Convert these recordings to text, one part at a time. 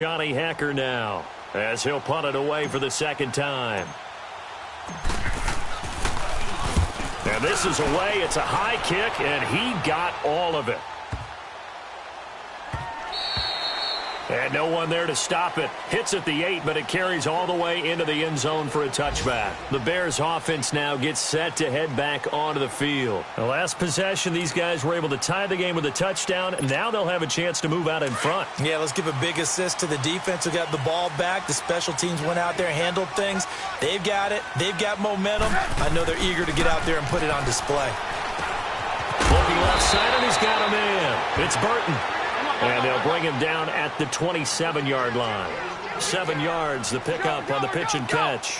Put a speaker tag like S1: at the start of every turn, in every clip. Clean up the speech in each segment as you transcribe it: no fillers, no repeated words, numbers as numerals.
S1: Johnny Hacker now, as he'll punt it away for the second time. And this is away. It's a high kick, and he got all of it. And no one there to stop it. Hits at the 8, but it carries all the way into the end zone for a touchback. The Bears offense now gets set to head back onto the field. The last possession, these guys were able to tie the game with a touchdown, and now they'll have a chance to move out in front.
S2: Yeah, let's give a big assist to the defense who got the ball back. The special teams went out there and handled things. They've got it. They've got momentum. I know they're eager to get out there and put it on display.
S1: Looking left side, and he's got a man. It's Burton. And they'll bring him down at the 27-yard line. 7 yards, the pickup on the pitch and catch.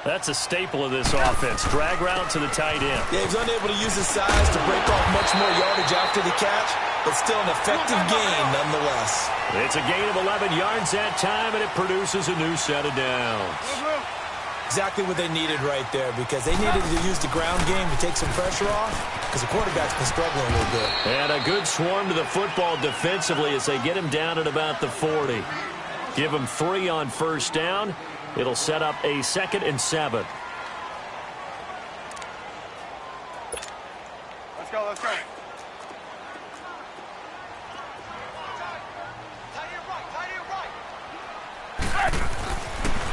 S1: That's a staple of this offense. Drag route to the tight end.
S2: Yeah, he's unable to use his size to break off much more yardage after the catch, but still an effective gain nonetheless.
S1: It's a gain of 11 yards that time, and it produces a new set of downs.
S2: Exactly what they needed right there, because they needed to use the ground game to take some pressure off, because the quarterback's been struggling a little bit.
S1: And a good swarm to the football defensively as they get him down at about the 40. Give him 3 on first down. It'll set up a 2nd and 7.
S3: Let's go, let's go.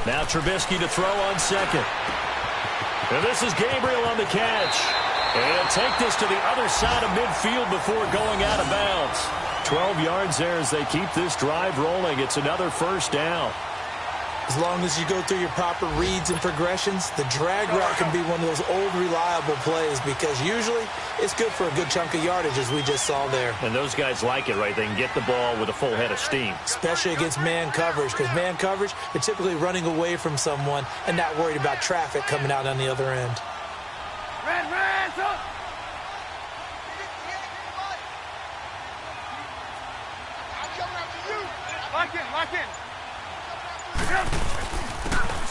S1: Now Trubisky to throw on second. And this is Gabriel on the catch. And take this to the other side of midfield before going out of bounds. 12 yards there as they keep this drive rolling. It's another first down.
S2: As long as you go through your proper reads and progressions, the drag route can be one of those old reliable plays because usually it's good for a good chunk of yardage, as we just saw there.
S1: And those guys like it, right? They can get the ball with a full head of steam.
S2: Especially against man coverage, because man coverage, they're typically running away from someone and not worried about traffic coming out on the other end.
S3: Ran, son! Lock in.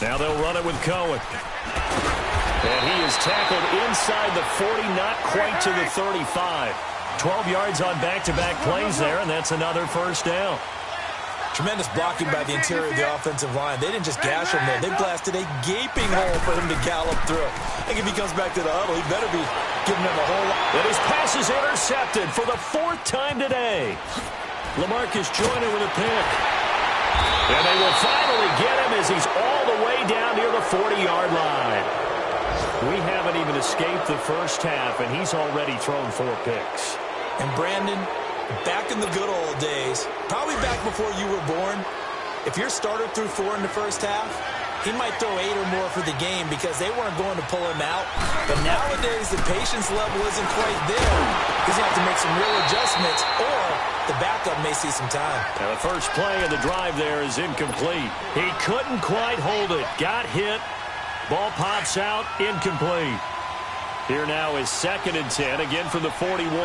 S1: Now they'll run it with Cohen. And he is tackled inside the 40, not quite to the 35. 12 yards on back-to-back plays there, and that's another first down.
S2: Tremendous blocking by the interior of the offensive line. They didn't just gash him there. They blasted a gaping hole for him to gallop through. I think if he comes back to the huddle, he better be giving him a whole lot.
S1: And his pass is intercepted for the 4th time today. Lamarcus Joyner with a pick. And they will finally get him as he's all the way down near the 40-yard line. We haven't even escaped the first half, and he's already thrown 4 picks.
S2: And Brandon, back in the good old days, probably back before you were born, if your starter threw 4 in the first half, he might throw 8 or more for the game because they weren't going to pull him out. But nowadays, the patience level isn't quite there. He's going to have to make some real adjustments, or the backup may see some time.
S1: Now the first play of the drive there is incomplete. He couldn't quite hold it. Got hit. Ball pops out. Incomplete. Here now is 2nd and 10, again from the 41.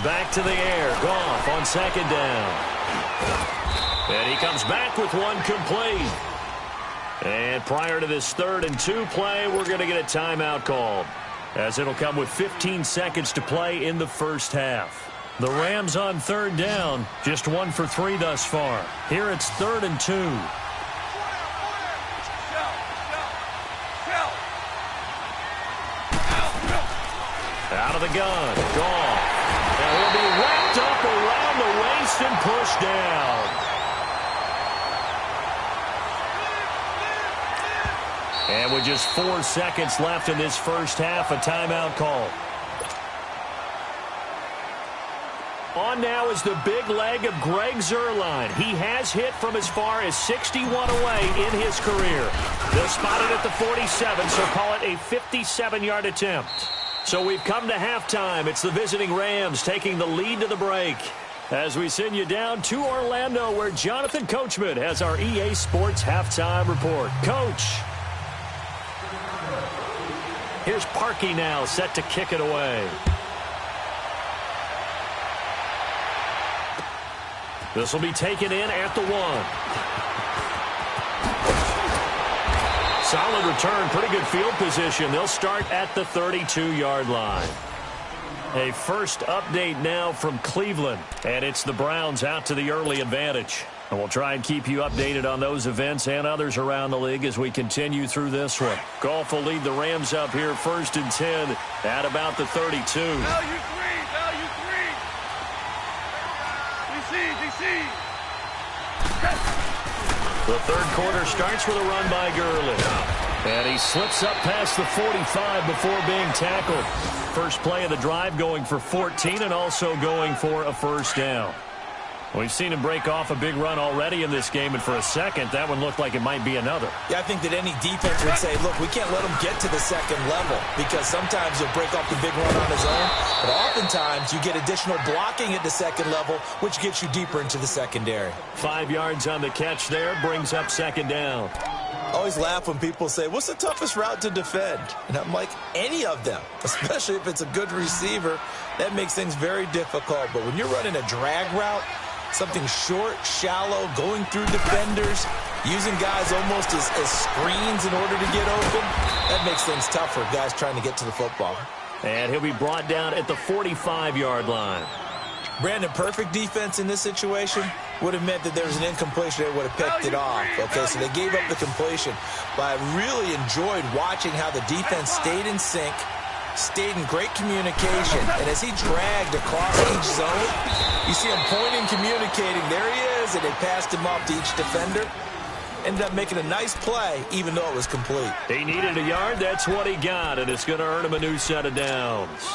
S1: Back to the air. Goff on 2nd down. And he comes back with one complete. And prior to this 3rd and 2 play, we're going to get a timeout called, as it'll come with 15 seconds to play in the first half. The Rams on 3rd down, just 1 for 3 thus far. Here it's 3rd and 2. Out of the gun, Goff. And he'll be wrapped up around the waist and pushed down. And with just 4 seconds left in this first half, a timeout call. On now is the big leg of Greg Zuerlein. He has hit from as far as 61 away in his career. They'll spot it at the 47, so call it a 57-yard attempt. So we've come to halftime. It's the visiting Rams taking the lead to the break, as we send you down to Orlando, where Jonathan Coachman has our EA Sports halftime report. Coach. Here's Parkey now, set to kick it away. This will be taken in at the 1. Solid return, pretty good field position. They'll start at the 32-yard line. A first update now from Cleveland, and it's the Browns out to the early advantage. And we'll try and keep you updated on those events and others around the league as we continue through this one. Goff will lead the Rams up here 1st and 10 at about the 32.
S3: Value 3, value 3. DC.
S1: The third quarter starts with a run by Gurley. And he slips up past the 45 before being tackled. First play of the drive going for 14 and also going for a first down. We've seen him break off a big run already in this game, and for a second, that one looked like it might be another.
S2: Yeah, I think that any defense would say, look, we can't let him get to the second level because sometimes he'll break off the big run on his own, but oftentimes you get additional blocking at the second level, which gets you deeper into the secondary.
S1: 5 yards on the catch there, brings up second down.
S2: I always laugh when people say, what's the toughest route to defend? And I'm like, any of them, especially if it's a good receiver. That makes things very difficult. But when you're running a drag route, something short, shallow, going through defenders, using guys almost as screens in order to get open, that makes things tough for guys trying to get to the football.
S1: And he'll be brought down at the 45-yard line.
S2: Brandon, perfect defense in this situation would have meant that there was an incompletion that would have picked it off. Okay, so they gave up the completion. But I really enjoyed watching how the defense stayed in sync, stayed in great communication, and as he dragged across each zone, you see him pointing, communicating. There he is, and they passed him off to each defender. Ended up making a nice play, even though it was complete.
S1: He needed a yard. That's what he got, and it's going to earn him a new set of downs.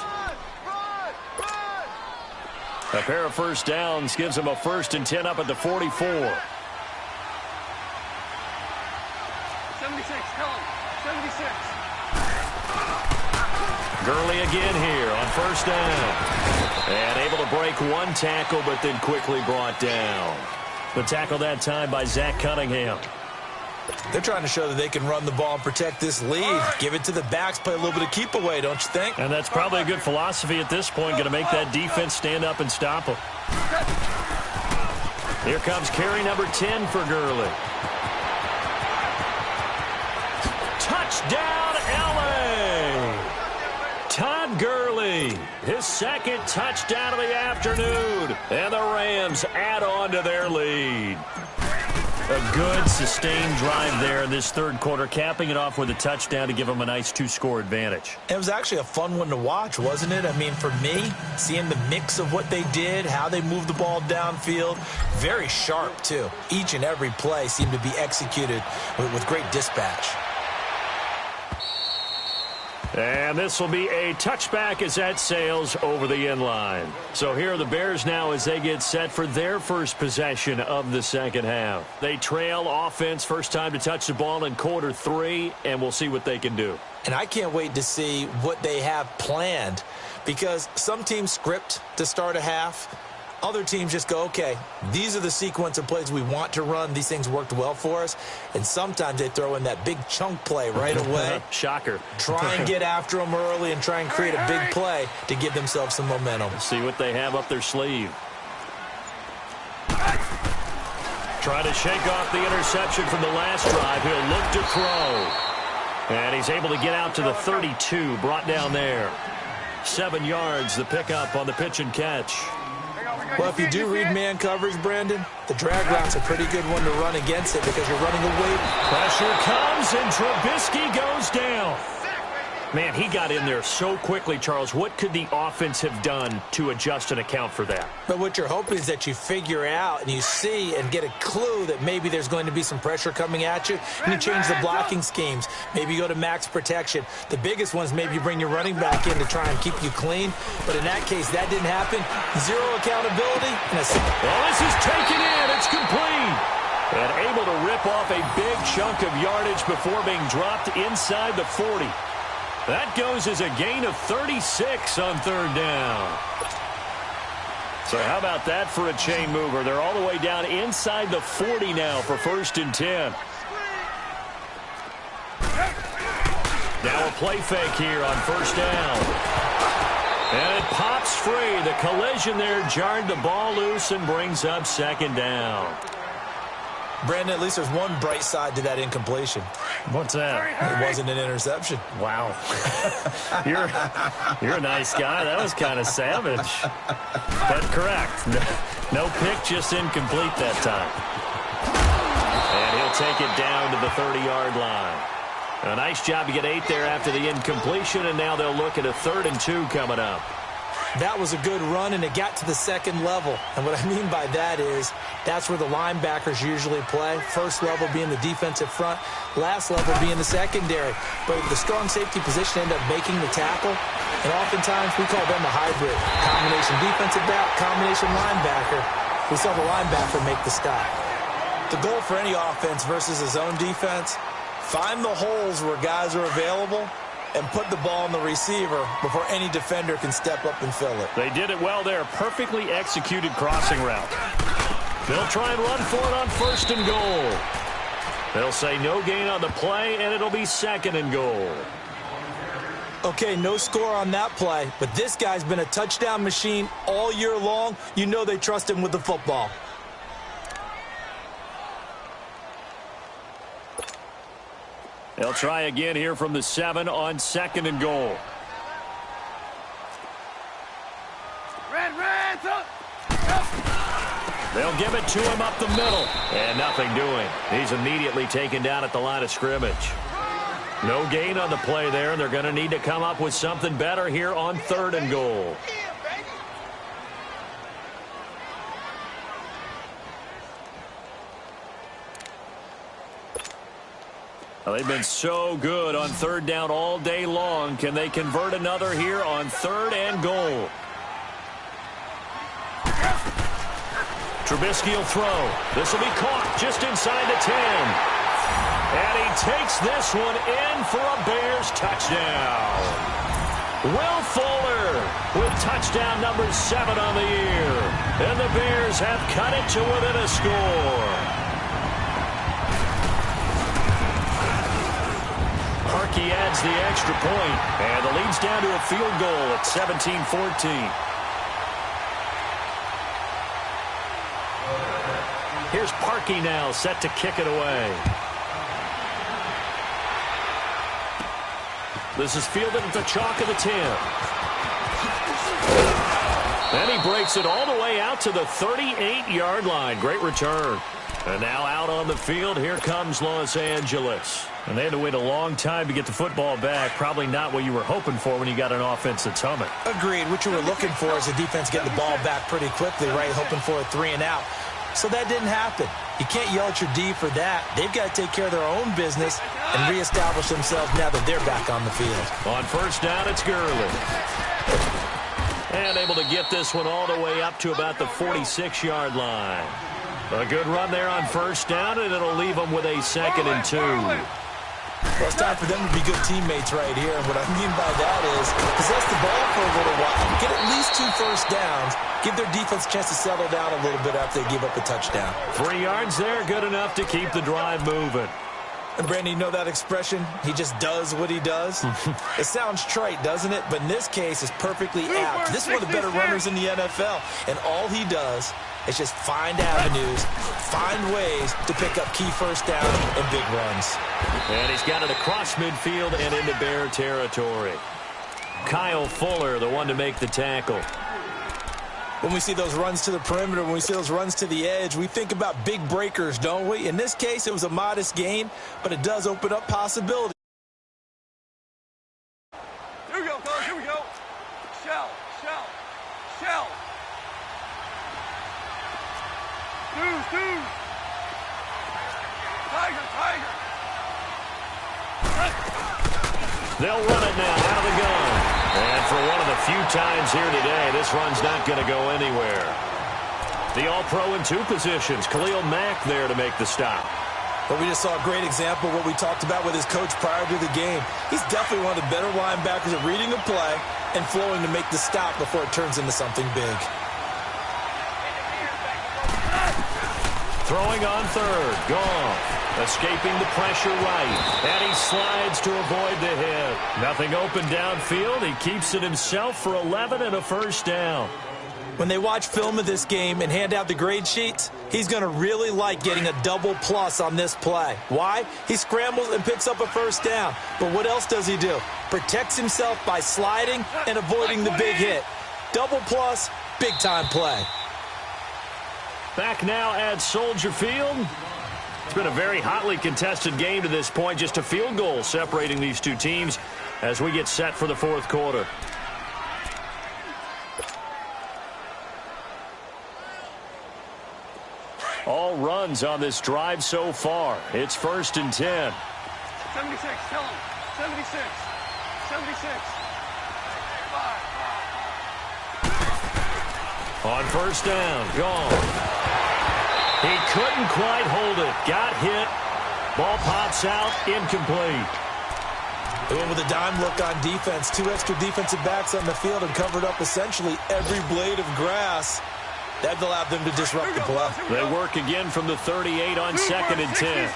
S1: A pair of first downs gives him a 1st and 10 up at the 44.
S3: 76, tell him. 76.
S1: Gurley again here on first down. And able to break one tackle, but then quickly brought down. The tackle that time by Zach Cunningham.
S2: They're trying to show that they can run the ball and protect this lead. Give it to the backs, play a little bit of keep away, don't you think?
S1: And that's probably a good philosophy at this point, going to make that defense stand up and stop them. Here comes carry number 10 for Gurley. Touchdown, L.A. Todd Gurley, his second touchdown of the afternoon. And the Rams add on to their lead. A good, sustained drive there in this third quarter, capping it off with a touchdown to give them a nice 2-score advantage.
S2: It was actually a fun one to watch, wasn't it? I mean, for me, seeing the mix of what they did, how they moved the ball downfield, very sharp, too. Each and every play seemed to be executed with great dispatch.
S1: And this will be a touchback as that sails over the end line. So here are the Bears now as they get set for their first possession of the second half. They trail offense, first time to touch the ball in quarter 3, and we'll see what they can do.
S2: And I can't wait to see what they have planned, because some teams script to start a half. Other teams just go, okay, these are the sequence of plays we want to run. These things worked well for us. And sometimes they throw in that big chunk play right away.
S1: Shocker.
S2: Try and get after them early and try and create a big play to give themselves some momentum.
S1: See what they have up their sleeve. Try to shake off the interception from the last drive. He'll look to throw. And he's able to get out to the 32, brought down there. 7 yards, the pickup on the pitch and catch.
S2: Well, if you do read man coverage, Brandon, the drag route's a pretty good one to run against it because you're running away.
S1: Pressure comes, and Trubisky goes down. Man, he got in there so quickly, Charles. What could the offense have done to adjust and account for that?
S2: But what you're hoping is that you figure out and you see and get a clue that maybe there's going to be some pressure coming at you, and you change the blocking schemes. Maybe you go to max protection. The biggest ones, maybe you bring your running back in to try and keep you clean. But in that case, that didn't happen. Zero accountability.
S1: Well, this is taken in. It's complete. And able to rip off a big chunk of yardage before being dropped inside the 40. That goes as a gain of 36 on third down. So how about that for a chain mover? They're all the way down inside the 40 now for 1st and 10. Now a play fake here on first down. And it pops free. The collision there jarred the ball loose and brings up second down.
S2: Brandon, at least there's one bright side to that incompletion.
S1: What's that?
S2: It wasn't an interception.
S1: Wow. You're a nice guy. That was kind of savage. But correct. No pick, just incomplete that time. And he'll take it down to the 30-yard line. A nice job to get 8 there after the incompletion, and now they'll look at a 3rd and 2 coming up.
S2: That was a good run, and it got to the second level. And what I mean by that is that's where the linebackers usually play. First level being the defensive front, last level being the secondary. But the strong safety position ended up making the tackle, and oftentimes we call them a hybrid. Combination defensive back, combination linebacker. We saw the linebacker make the stop. The goal for any offense versus a zone defense, find the holes where guys are available and put the ball on the receiver before any defender can step up and fill it.
S1: They did it well there. Perfectly executed crossing route. They'll try and run for it on 1st and goal. They'll say no gain on the play, and it'll be 2nd and goal.
S2: Okay, no score on that play, but this guy's been a touchdown machine all year long. You know they trust him with the football.
S1: They'll try again here from the 7 on 2nd and goal.
S3: Red,
S1: They'll give it to him up the middle. And nothing doing. He's immediately taken down at the line of scrimmage. No gain on the play there, and they're going to need to come up with something better here on 3rd and goal. Well, they've been so good on 3rd down all day long. Can they convert another here on 3rd and goal? Trubisky will throw. This will be caught just inside the 10. And he takes this one in for a Bears touchdown. Will Fuller with touchdown number 7 on the year. And the Bears have cut it to within a score. He adds the extra point, and the lead's down to a field goal at 17-14. Here's Parkey now, set to kick it away. This is fielded at the chalk of the 10. And he breaks it all the way out to the 38-yard line. Great return. And now out on the field, here comes Los Angeles. And they had to wait a long time to get the football back. Probably not what you were hoping for when you got an offense that's humming.
S2: Agreed. What you were looking for is the defense getting the ball back pretty quickly, right? Hoping for a 3 and out. So that didn't happen. You can't yell at your D for that. They've got to take care of their own business and reestablish themselves now that they're back on the field.
S1: On 1st down, it's Gurley. And able to get this one all the way up to about the 46-yard line. A good run there on 1st down, and it'll leave them with a 2nd and 2.
S2: Well, it's time for them to be good teammates right here. And what I mean by that is possess the ball for a little while. Get at least 2 first downs. Give their defense a chance to settle down a little bit after they give up a touchdown.
S1: 3 yards there, good enough to keep the drive moving.
S2: And, Brandon, you know that expression? He just does what he does? It sounds trite, doesn't it? But in this case, it's perfectly apt. This is one of the better runners in the NFL. And all he does is just find avenues, find ways to pick up key first down and big runs.
S1: And he's got it across midfield and into Bear territory. Kyle Fuller, the one to make the tackle.
S2: When we see those runs to the perimeter, when we see those runs to the edge, we think about big breakers, don't we? In this case, it was a modest gain, but it does open up possibilities.
S3: Here we go, fellas, here we go. Shell. Dude. Tiger.
S1: They'll run it now out of the gun. And for one of the few times here today, this run's not going to go anywhere. The All-Pro in 2 positions. Khalil Mack there to make the stop.
S2: But we just saw a great example of what we talked about with his coach prior to the game. He's definitely one of the better linebackers at reading the play and flowing to make the stop before it turns into something big.
S1: Throwing on 3rd. Goff. Escaping the pressure right. And he slides to avoid the hit. Nothing open downfield. He keeps it himself for 11 and a first down.
S2: When they watch film of this game and hand out the grade sheets, he's going to really like getting a double plus on this play. Why? He scrambles and picks up a first down. But what else does he do? Protects himself by sliding and avoiding the big hit. Double plus, big-time play.
S1: Back now at Soldier Field. It's been a very hotly contested game to this point. Just a field goal separating these two teams as we get set for the fourth quarter. All runs on this drive so far. It's 1st and 10.
S3: 76, tell him. 76. 76. 5.
S1: On first down, gone. He couldn't quite hold it. Got hit. Ball pops out, incomplete.
S2: They went with a dime look on defense. 2 extra defensive backs on the field and covered up essentially every blade of grass. That allowed them to disrupt the play.
S1: They work again from the 38 on 2nd and 10.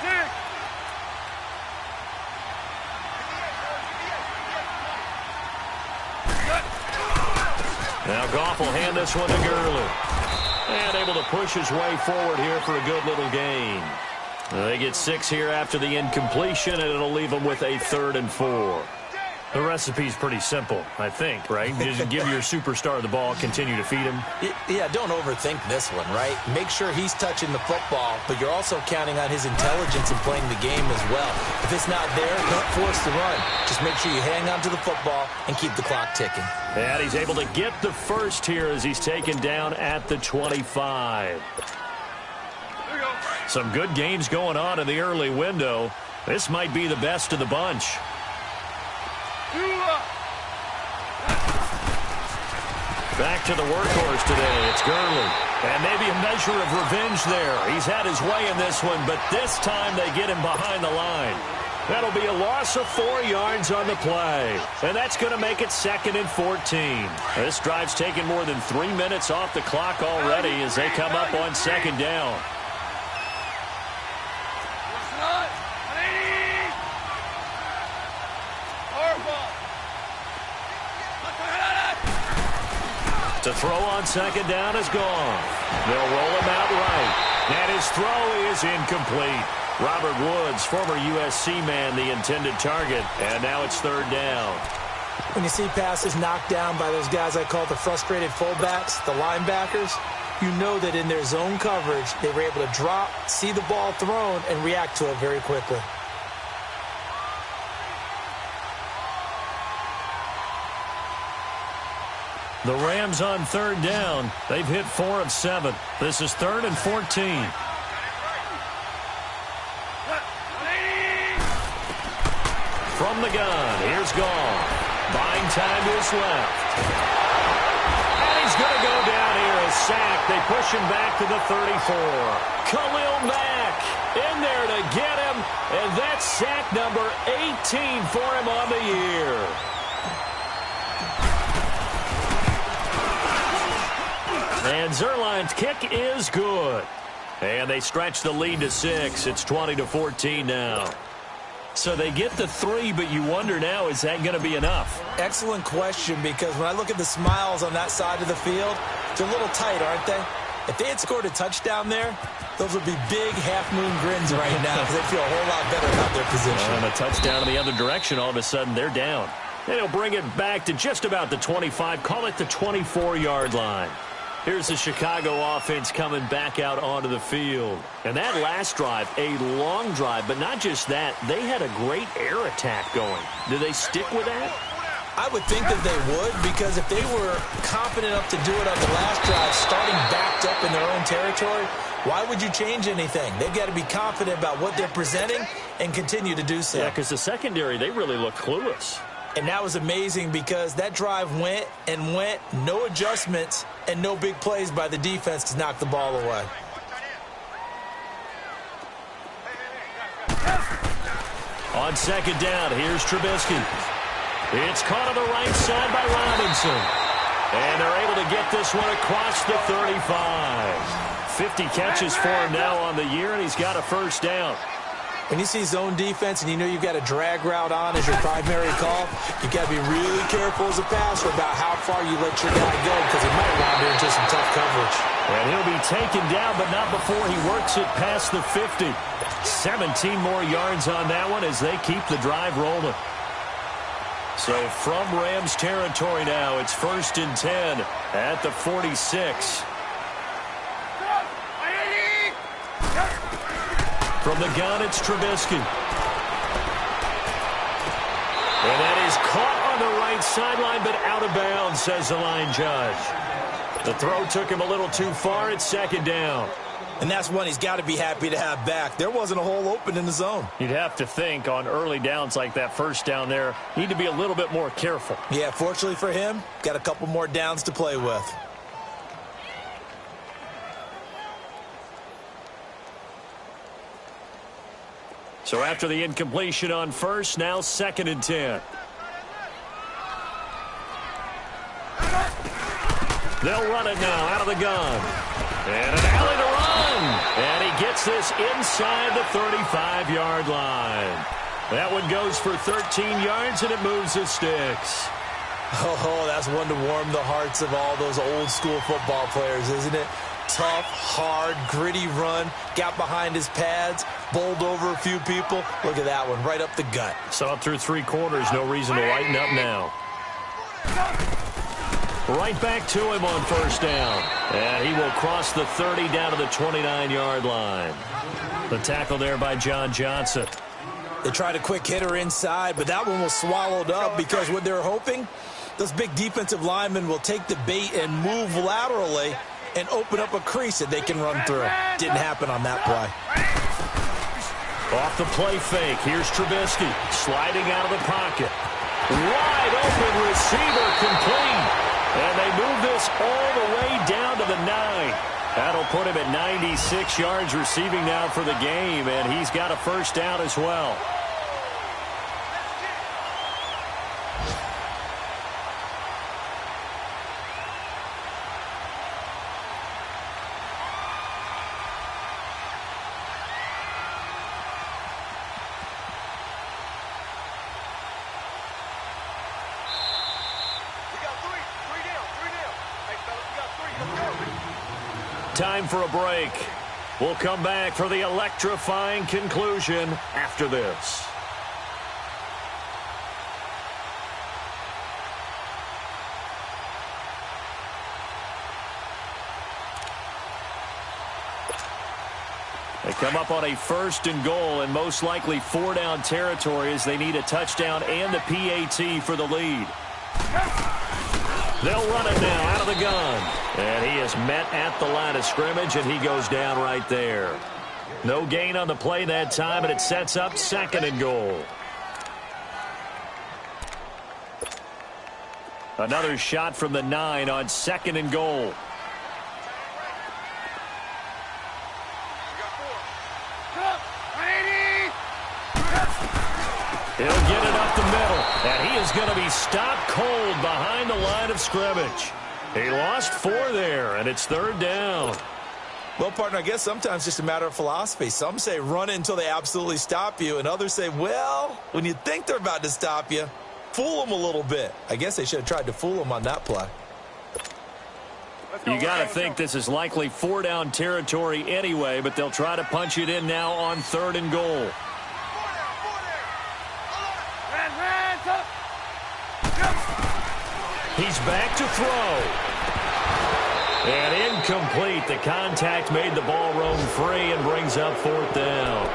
S1: Now Goff will hand this one to Gurley. And able to push his way forward here for a good little gain. They get 6 here after the incompletion, and it'll leave them with a 3rd and 4. The recipe's pretty simple, I think, right? You just give your superstar the ball, continue to feed him.
S2: Yeah, don't overthink this one, right? Make sure he's touching the football, but you're also counting on his intelligence in playing the game as well. If it's not there, don't force the run. Just make sure you hang on to the football and keep the clock ticking.
S1: And he's able to get the first here as he's taken down at the 25. Some good games going on in the early window. This might be the best of the bunch. Back to the workhorse today. It's Gurley. And maybe a measure of revenge there. He's had his way in this one, but this time they get him behind the line. That'll be a loss of 4 yards on the play. And that's going to make it 2nd and 14. This drive's taken more than 3 minutes off the clock already as they come up on 2nd down. To throw on 2nd down is gone. They'll roll him out right. And his throw is incomplete. Robert Woods, former USC man, the intended target. And now it's 3rd down.
S2: When you see passes knocked down by those guys I call the frustrated fullbacks, the linebackers, you know that in their zone coverage, they were able to drop, see the ball thrown, and react to it very quickly.
S1: The Rams on 3rd down. They've hit 4 of 7. This is 3rd and 14. From the gun, here's Goff. Buying time to his left. And he's going to go down here as sacked. They push him back to the 34. Khalil Mack in there to get him. And that's sack number 18 for him on the year. And Zerline's kick is good. And they stretch the lead to 6. It's 20-14 now. So they get the 3, but you wonder now, is that going to be enough?
S2: Excellent question, because when I look at the smiles on that side of the field, they're a little tight, aren't they? If they had scored a touchdown there, those would be big half-moon grins right now because they feel a whole lot better about their position.
S1: And a touchdown in the other direction, all of a sudden they're down. They'll bring it back to just about the 25, call it the 24-yard line. Here's the Chicago offense coming back out onto the field. And that last drive, a long drive, but not just that. They had a great air attack going. Do they stick with that?
S2: I would think that they would, because if they were confident enough to do it on the last drive, starting backed up in their own territory, why would you change anything? They've got to be confident about what they're presenting and continue to do so.
S1: Yeah, because the secondary, they really look clueless.
S2: And that was amazing because that drive went and went, no adjustments, and no big plays by the defense to knock the ball away.
S1: On 2nd down, here's Trubisky. It's caught on the right side by Robinson. And they're able to get this one across the 35. 50 catches for him now on the year, and he's got a first down.
S2: When you see zone defense and you know you've got a drag route on as your primary call, you've got to be really careful as a passer about how far you let your guy go because he might wander into some tough coverage.
S1: And he'll be taken down, but not before he works it past the 50. 17 more yards on that one as they keep the drive rolling. So from Rams territory now, it's 1st and 10 at the 46. From the gun, it's Trubisky. And that is caught on the right sideline, but out of bounds, says the line judge. The throw took him a little too far. It's 2nd down.
S2: And that's one he's got to be happy to have back. There wasn't a hole open in the zone.
S1: You'd have to think on early downs like that 1st down there, need to be a little bit more careful.
S2: Yeah, fortunately for him, got a couple more downs to play with.
S1: So after the incompletion on 1st, now 2nd and 10. They'll run it now out of the gun. And an alley to run. And he gets this inside the 35-yard line. That one goes for 13 yards, and it moves the sticks.
S2: Oh, that's one to warm the hearts of all those old-school football players, isn't it? Tough, hard, gritty run. Got behind his pads, bowled over a few people. Look at that one, right up the gut.
S1: Saw it through 3 quarters. No reason to lighten up now. Right back to him on 1st down. And he will cross the 30 down to the 29-yard line. The tackle there by John Johnson.
S2: They tried a quick hitter inside, but that one was swallowed up because what they're hoping, those big defensive linemen will take the bait and move laterally and open up a crease that they can run through. Didn't happen on that play.
S1: Off the play fake. Here's Trubisky sliding out of the pocket. Wide open receiver complete. And they move this all the way down to the 9. That'll put him at 96 yards receiving now for the game, and he's got a 1st down as well. Time for a break. We'll come back for the electrifying conclusion after this. They come up on a 1st and goal and most likely 4-down territory as they need a touchdown and a PAT for the lead. They'll run it now out of the gun. And he is met at the line of scrimmage, and he goes down right there. No gain on the play that time, and it sets up 2nd and goal. Another shot from the 9 on 2nd and goal. He'll get it up the middle, and he is going to be stopped cold behind the line of scrimmage. He lost 4 there, and it's 3rd down.
S2: Well, partner, I guess sometimes it's just a matter of philosophy. Some say run it until they absolutely stop you, and others say, well, when you think they're about to stop you, fool them a little bit. I guess they should have tried to fool them on that play.
S1: You got to think this is likely 4-down territory anyway, but they'll try to punch it in now on 3rd and goal. He's back to throw. And incomplete. The contact made the ball roam free and brings up 4th down.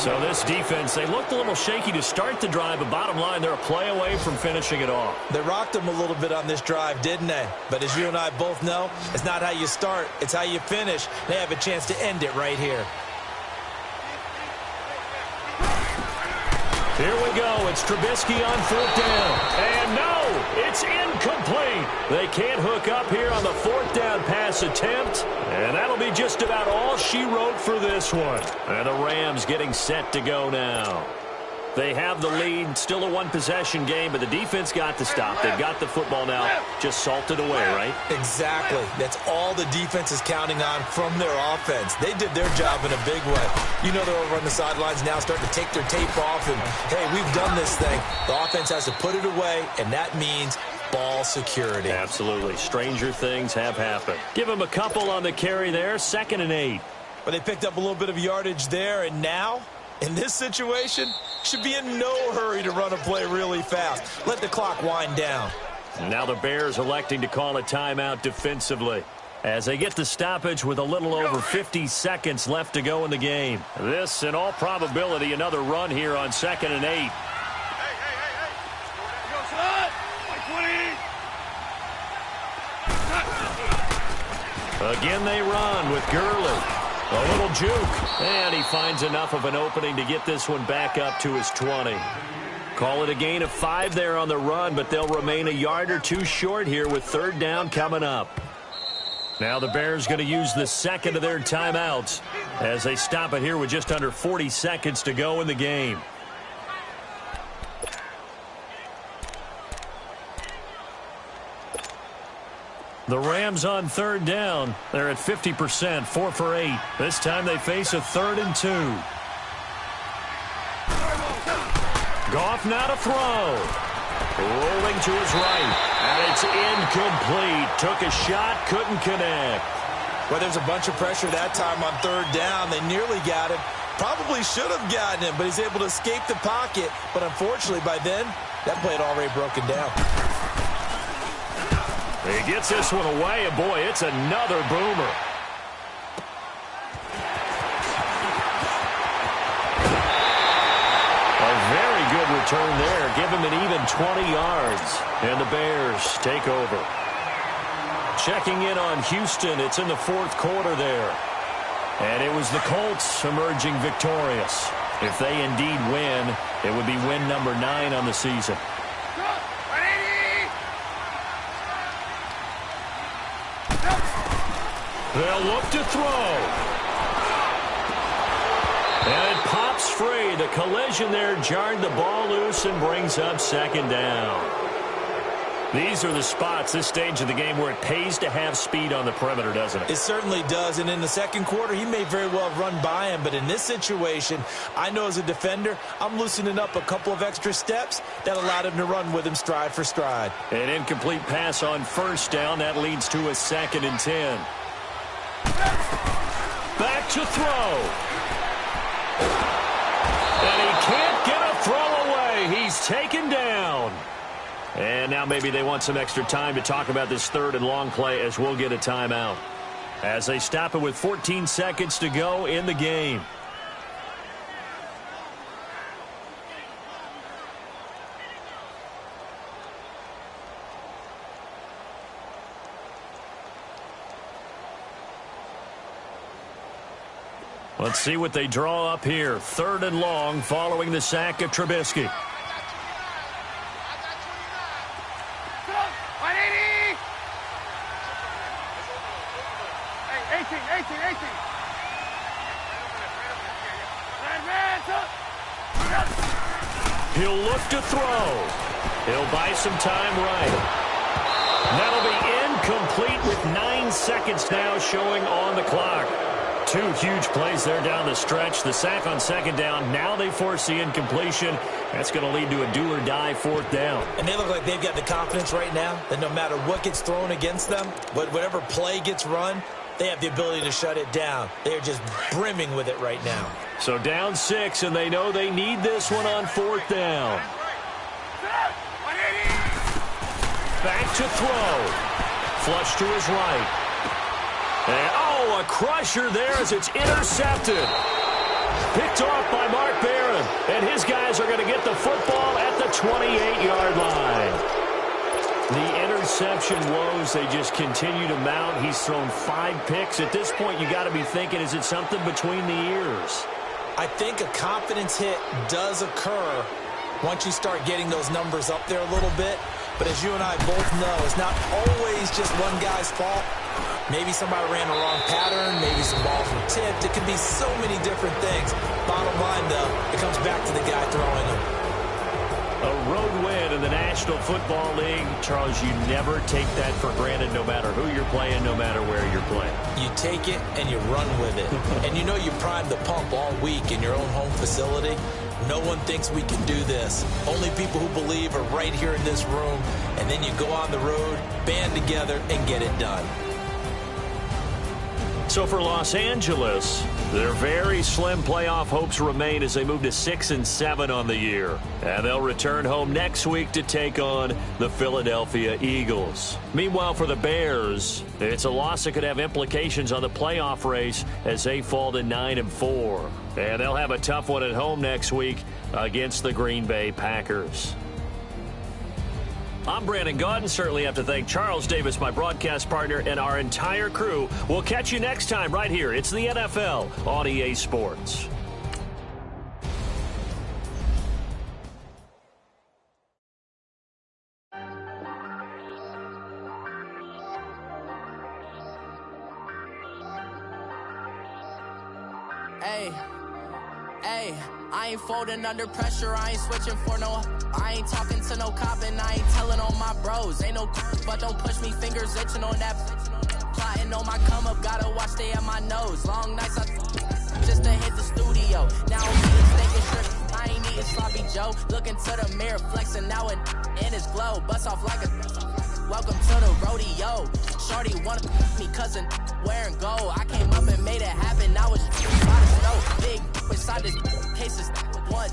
S1: So this defense, they looked a little shaky to start the drive, but bottom line, they're a play away from finishing it off.
S2: They rocked them a little bit on this drive, didn't they? But as you and I both know, it's not how you start, it's how you finish. They have a chance to end it right here.
S1: Here we go. It's Trubisky on 4th down. And no, it's incomplete. They can't hook up here on the 4th down pass attempt. And that'll be just about all she wrote for this one. And the Rams getting set to go now. They have the lead, still a one-possession game, but the defense got the stop. They've got the football now, just salted away, right?
S2: Exactly. That's all the defense is counting on from their offense. They did their job in a big way. You know they're over on the sidelines now starting to take their tape off, and, hey, we've done this thing. The offense has to put it away, and that means ball security.
S1: Absolutely. Stranger things have happened. Give them a couple on the carry there, 2nd and 8.
S2: But they picked up a little bit of yardage there, and now, in this situation, should be in no hurry to run a play really fast. Let the clock wind down.
S1: Now the Bears electing to call a timeout defensively as they get the stoppage with a little over 50 seconds left to go in the game. This, in all probability, another run here on 2nd and 8. Again they run with Gurley. A little juke, and he finds enough of an opening to get this one back up to his 20. Call it a gain of 5 there on the run, but they'll remain a yard or two short here with 3rd down coming up. Now the Bears going to use the second of their timeouts as they stop it here with just under 40 seconds to go in the game. The Rams on 3rd down. They're at 50%, 4 for 8. This time they face a 3rd and 2. Goff now to throw. Rolling to his right. And it's incomplete. Took a shot, couldn't connect.
S2: Well, there's a bunch of pressure that time on 3rd down. They nearly got him. Probably should have gotten him, but he's able to escape the pocket. But unfortunately, by then, that play had already broken down.
S1: He gets this one away, and boy, it's another boomer. A very good return there. Give him an even 20 yards. And the Bears take over. Checking in on Houston, it's in the 4th quarter there. And it was the Colts emerging victorious. If they indeed win, it would be win number 9 on the season. They'll look to throw. And it pops free. The collision there jarred the ball loose and brings up 2nd down. These are the spots, this stage of the game, where it pays to have speed on the perimeter, doesn't it?
S2: It certainly does. And in the 2nd quarter, he may very well have run by him. But in this situation, I know as a defender, I'm loosening up a couple of extra steps that allowed him to run with him stride for stride.
S1: An incomplete pass on 1st down. That leads to a 2nd and 10. Back to throw. And he can't get a throw away. He's taken down. And now maybe they want some extra time to talk about this 3rd and long play as we'll get a timeout. As they stop it with 14 seconds to go in the game. Let's see what they draw up here. 3rd and long following the sack of Trubisky. He'll look to throw. He'll buy some time right. That'll be incomplete with 9 seconds now showing on the clock. 2 huge plays there down the stretch. The sack on 2nd down. Now they force the incompletion. That's going to lead to a do-or-die 4th down.
S2: And they look like they've got the confidence right now that no matter what gets thrown against them, but whatever play gets run, they have the ability to shut it down. They are just brimming with it right now.
S1: So down 6, and they know they need this one on 4th down. Back to throw. Flush to his right. And, oh, a crusher there as it's intercepted. Picked off by Mark Barron. And his guys are going to get the football at the 28-yard line. The interception woes, they just continue to mount. He's thrown 5 picks. At this point, you got to be thinking, is it something between the ears?
S2: I think a confidence hit does occur once you start getting those numbers up there a little bit. But as you and I both know, it's not always just one guy's fault. Maybe somebody ran the wrong pattern. Maybe some balls were tipped. It can be so many different things. Bottom line, though, it comes back to the guy throwing them.
S1: A road win in the National Football League. Charles, you never take that for granted no matter who you're playing, no matter where you're playing.
S2: You take it and you run with it. And you know you primed the pump all week in your own home facility. No one thinks we can do this. Only people who believe are right here in this room. And then you go on the road, band together, and get it done.
S1: So for Los Angeles, their very slim playoff hopes remain as they move to 6-7 on the year. And they'll return home next week to take on the Philadelphia Eagles. Meanwhile, for the Bears, it's a loss that could have implications on the playoff race as they fall to 9-4. And they'll have a tough one at home next week against the Green Bay Packers. I'm Brandon Gaudin. Certainly have to thank Charles Davis, my broadcast partner, and our entire crew. We'll catch you next time right here. It's the NFL on EA Sports.
S4: Hey, I ain't folding under pressure, I ain't switching for no. I ain't talking to no cop and I ain't telling on my bros. Ain't no but don't push me, fingers itching on that. Plotting on my come up, gotta watch stay at my nose. Long nights just to hit the studio. Now I'm eating steak and shrimp, I ain't eating sloppy Joe. Looking to the mirror, flexing now and in his glow. Bust off like a welcome to the rodeo. Shorty wanna me cousin wearing gold. I came up and made it happen, now it's by the snow. Big inside this cases one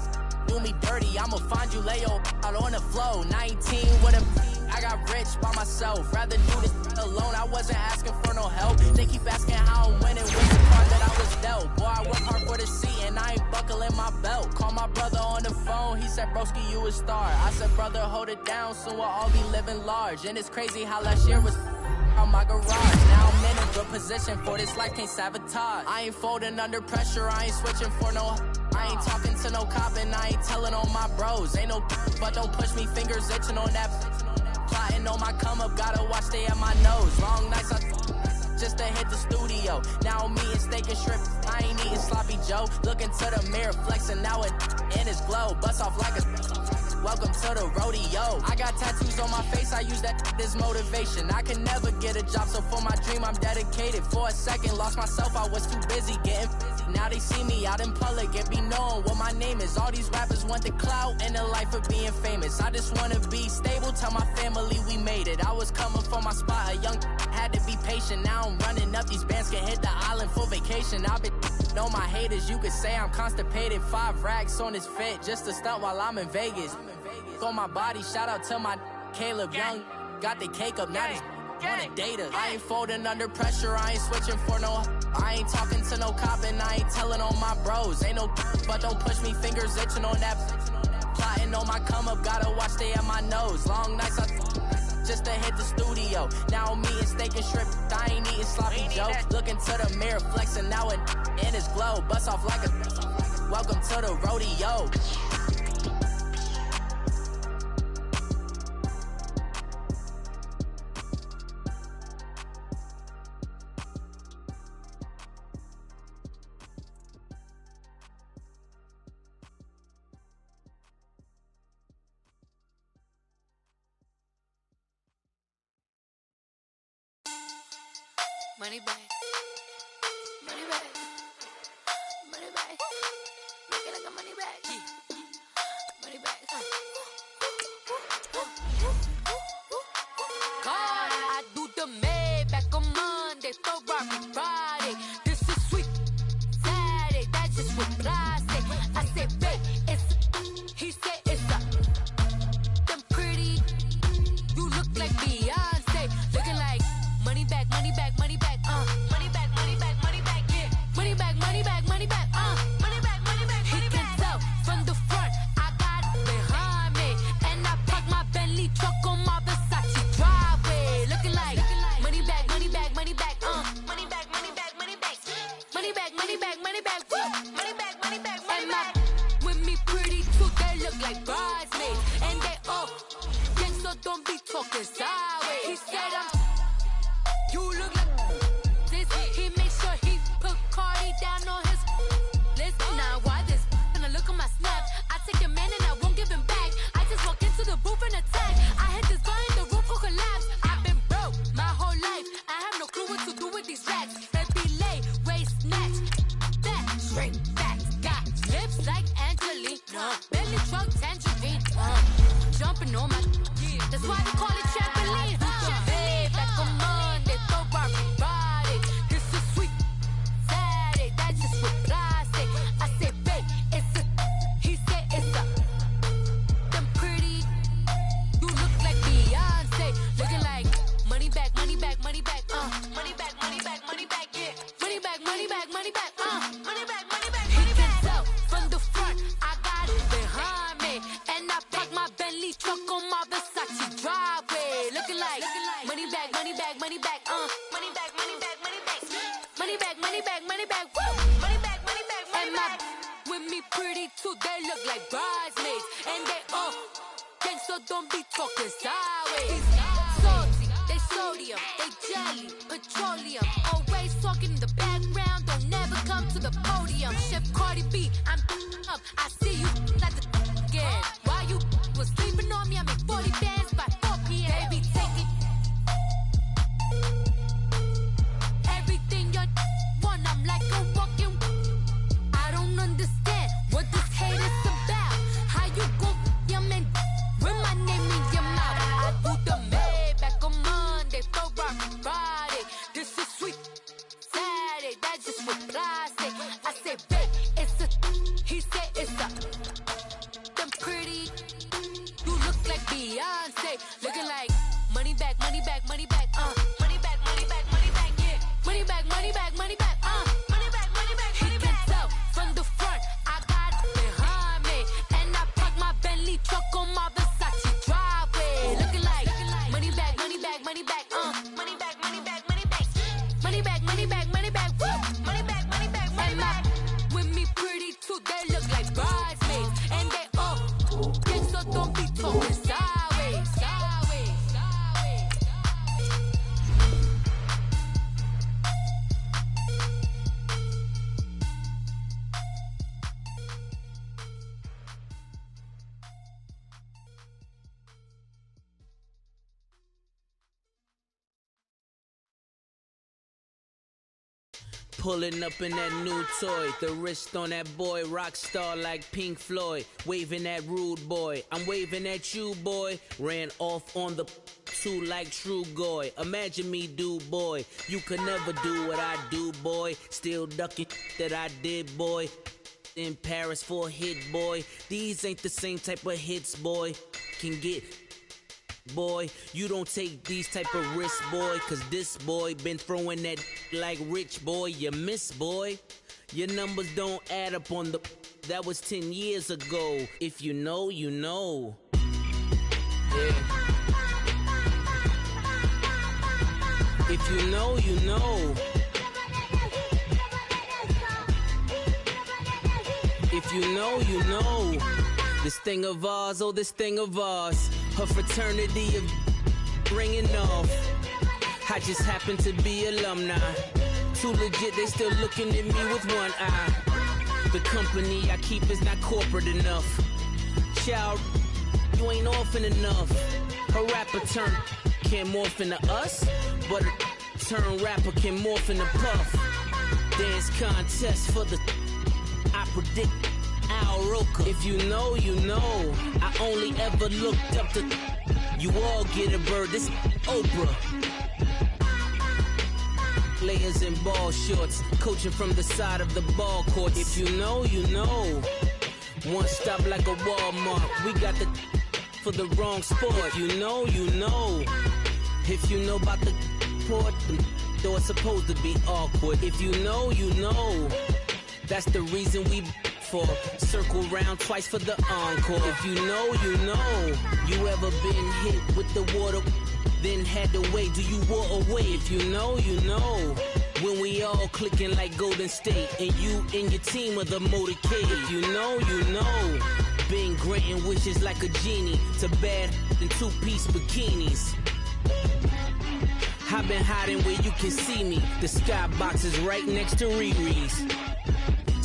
S4: do me dirty, I'ma find you Leo out on the flow. 19 with a I got rich by myself, rather do this alone. I wasn't asking for no help. They keep asking how I'm winning with the card that I was dealt. Boy, I work hard for the seat and I ain't buckling my belt. Call my brother on the phone, he said, broski, you a star. I said, brother, hold it down, soon we'll all be living large. And it's crazy how last year was on my garage. Now I'm in a good position for this life, can't sabotage. I ain't folding under pressure, I ain't switching for no. I ain't talking to no cop and I ain't telling on my bros. Ain't no but don't push me, fingers itching on that. Plotting on my come up, gotta watch stay at my nose. Long nights just to hit the studio. Now I'm eating steak and shrimp, I ain't eating sloppy Joe. Looking to the mirror, flexing now it in his glow. Bust off like a welcome to the rodeo. I got tattoos on my face, I use that as motivation. I can never get a job, so for my dream I'm dedicated. For a second, lost myself, I was too busy getting busy. Now they see me out in public and be knowing what my name is. All these rappers want the clout and the life of being famous. I just wanna be stable, tell my family we made it. I was coming for my spot, a young had to be patient. Now I'm running up, these bands can hit the island for vacation. I've been know my haters, you could say I'm constipated. 5 racks on his fit, just to stunt while I'm in Vegas. On my body, shout out to my Caleb Young. Got the cake up, now he's wanna date us. I ain't folding under pressure, I ain't switching for no. I ain't talking to no cop and I ain't telling on my bros. Ain't no but don't push me, fingers itching on that. Plotting on my come up, gotta watch stay at my nose. Long nights just to hit the studio. Now I'm eating steak and shrimp, I ain't eating sloppy Joe. Looking to the mirror, flexing now and in his glow. Bust off like a welcome to the rodeo.
S5: Money back, money back, money back, make it like a money back, money back. God, I do the Maybach on Monday, Ferrari Friday. This is sweet Saturday, that's just what I say. I said, babe, it's he said it's a them pretty. You look like Beyonce, looking like money back, money back, money back. Money back, money back, money back, yeah. Money back, money back, money back, money back, money back, money back. He can tell from the front, I got it behind me. And I park my Bentley truck on my Versace driveway. Looking like money back, money back, money back, money back, money back, money back. Money back, money back, money back, money back, money back, money back. With me pretty too, they look like bridesmaids. And they all gang, so don't be talking sideways. He said you look like this, he make sure he put Cardi and all my. That's why they call it trampoline. Trampoline. Back on Monday, throw rock Friday. This is sweet Saturday. That's just what I say. I say, babe, it's a. He said it's a. Them pretty. You look like Beyonce. Looking like money back, money back, money back. Money back, money back, money back. Yeah. Money back, money back, money back. Money back, money back, money back. He can tell from the front. I got it behind me, and I park my Bentley truck on my Versace driveway. Looking like money back, money back, money back. Money back, money back, money back. Money back, money back, money back. Woo! Money back, money back, money back. With me pretty too, they look like bridesmaids, and they all gang, so don't be talking sideways. Salty, they sodium, they jelly, petroleum. Always talking in the background, don't never come to the podium. Chef Cardi B, I'm up. I see you at the again. While you was sleeping on me, I make 40 bands by 4 p.m. Baby, take it. Everything you want, I'm like a walking. I don't understand what this hate is about. How you go your man with my name in your mouth? I do the Maybach on Monday, throw rock Friday. This is sweet Saturday. That's just what I say. I say, babe, it's a. He said it's a. Them pretty. You look like Beyonce. Looking like money back, money back, money back. Money back, money back, money back. Yeah. Money back, money back, money back. Money back, money back, money back. He can tell from the front. I got it behind me, and I park my Bentley truck on my Versace driveway. Looking like money back, money back, money back. Money back, money back, money back. Money back, money back, money back. Woo! Money back, money back, money back. With me pretty too, they look like bridesmaids, and they all gang, so don't be talking sideways. Sideways, sideways.
S6: Pulling up in that new toy, the wrist on that boy, rock star like Pink Floyd, waving at rude boy, I'm waving at you boy, ran off on the two like True Goy, imagine me do boy, you could never do what I do boy, still ducking that I did boy, in Paris for a hit boy, these ain't the same type of hits boy, can get boy, you don't take these type of risks, boy, cause this boy been throwing that like rich boy, you miss, boy. Your numbers don't add up on the, that was 10 years ago. If you know, you know. Yeah. If you know, you know. If you know, you know. This thing of ours, oh, this thing of ours. Her fraternity of ringing off. I just happen to be alumni. Too legit, they still looking at me with one eye. The company I keep is not corporate enough. Child, you ain't orphan enough. A rapper turn can't morph into us, but a turn rapper can morph into Puff. Dance contest for the, I predict Al Roker. If you know, you know. I only ever looked up to, you all get a bird, this Oprah. Players in ball shorts, coaching from the side of the ball court. If you know, you know. One stop like a Walmart. We got the for the wrong sport. If you know, you know. If you know about the port, though it's supposed to be awkward. If you know, you know. That's the reason we for circle round twice for the encore. If you know, you know. You ever been hit with the water? Then had to wait, do you walk away? If you know, you know. When we all clicking like Golden State, and you and your team are the motorcade. If you know, you know. Been granting wishes like a genie to bad in two-piece bikinis. I've been hiding where you can see me. The skybox is right next to Riri's.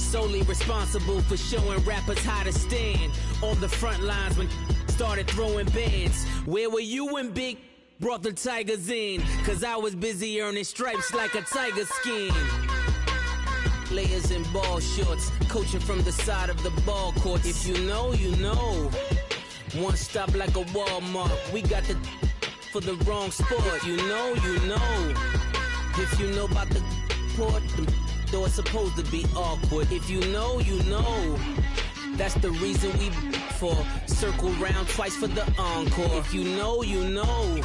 S6: Solely responsible for showing rappers how to stand on the front lines when started throwing bands. Where were you when Big brought the Tigers in? Cause I was busy earning stripes like a tiger skin. Players in ball shorts, coaching from the side of the ball court. If you know, you know. One stop like a Walmart. We got the for the wrong sport. You know, you know. If you know about the port, the door is supposed to be awkward. If you know, you know. That's the reason we for circle round twice for the encore. If you know, you know.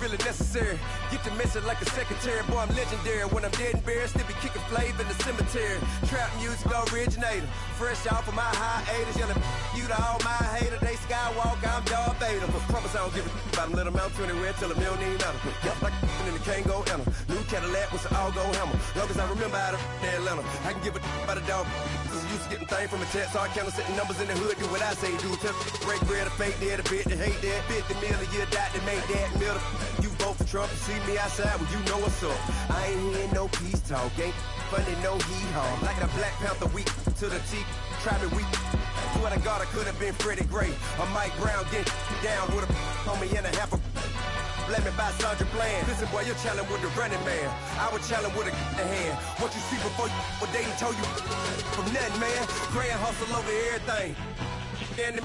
S7: Really necessary. Get the message like a secretary. Boy, I'm legendary. When I'm dead and buried, still be kicking flavor in the cemetery. Trap music originator. Fresh off of my hiatus. Yelling you to all my haters. They skywalk, I'm Darth Vader. Promise I don't give a about them. Let them out to anywhere till them don't need nothing. Yup, like and the can't go enter. New Cadillac with an all-go hammer. Long as I remember out of Atlanta. I can give a about a dog. Cause I'm used to getting things from a text. So I count setting numbers in the hood. Do what I say, do. Tell break bread, a fake dead, a bit, they hate that. 50 million, you die to make that middle. You vote for Trump, you see me outside, well, you know what's up. I ain't hearing no peace talk, ain't funny, no hee-haw. Like a Black Panther week to the teeth, try me weak. Swear to God, I could have been Freddie Gray. Or Mike Brown getting down with a homie and a half a. Let me buy Sandra Bland. Listen, boy, you're challenging with the running man. I was challenging with a hand. What you see before you, what they told you from nothing, man. Grand hustle over everything. And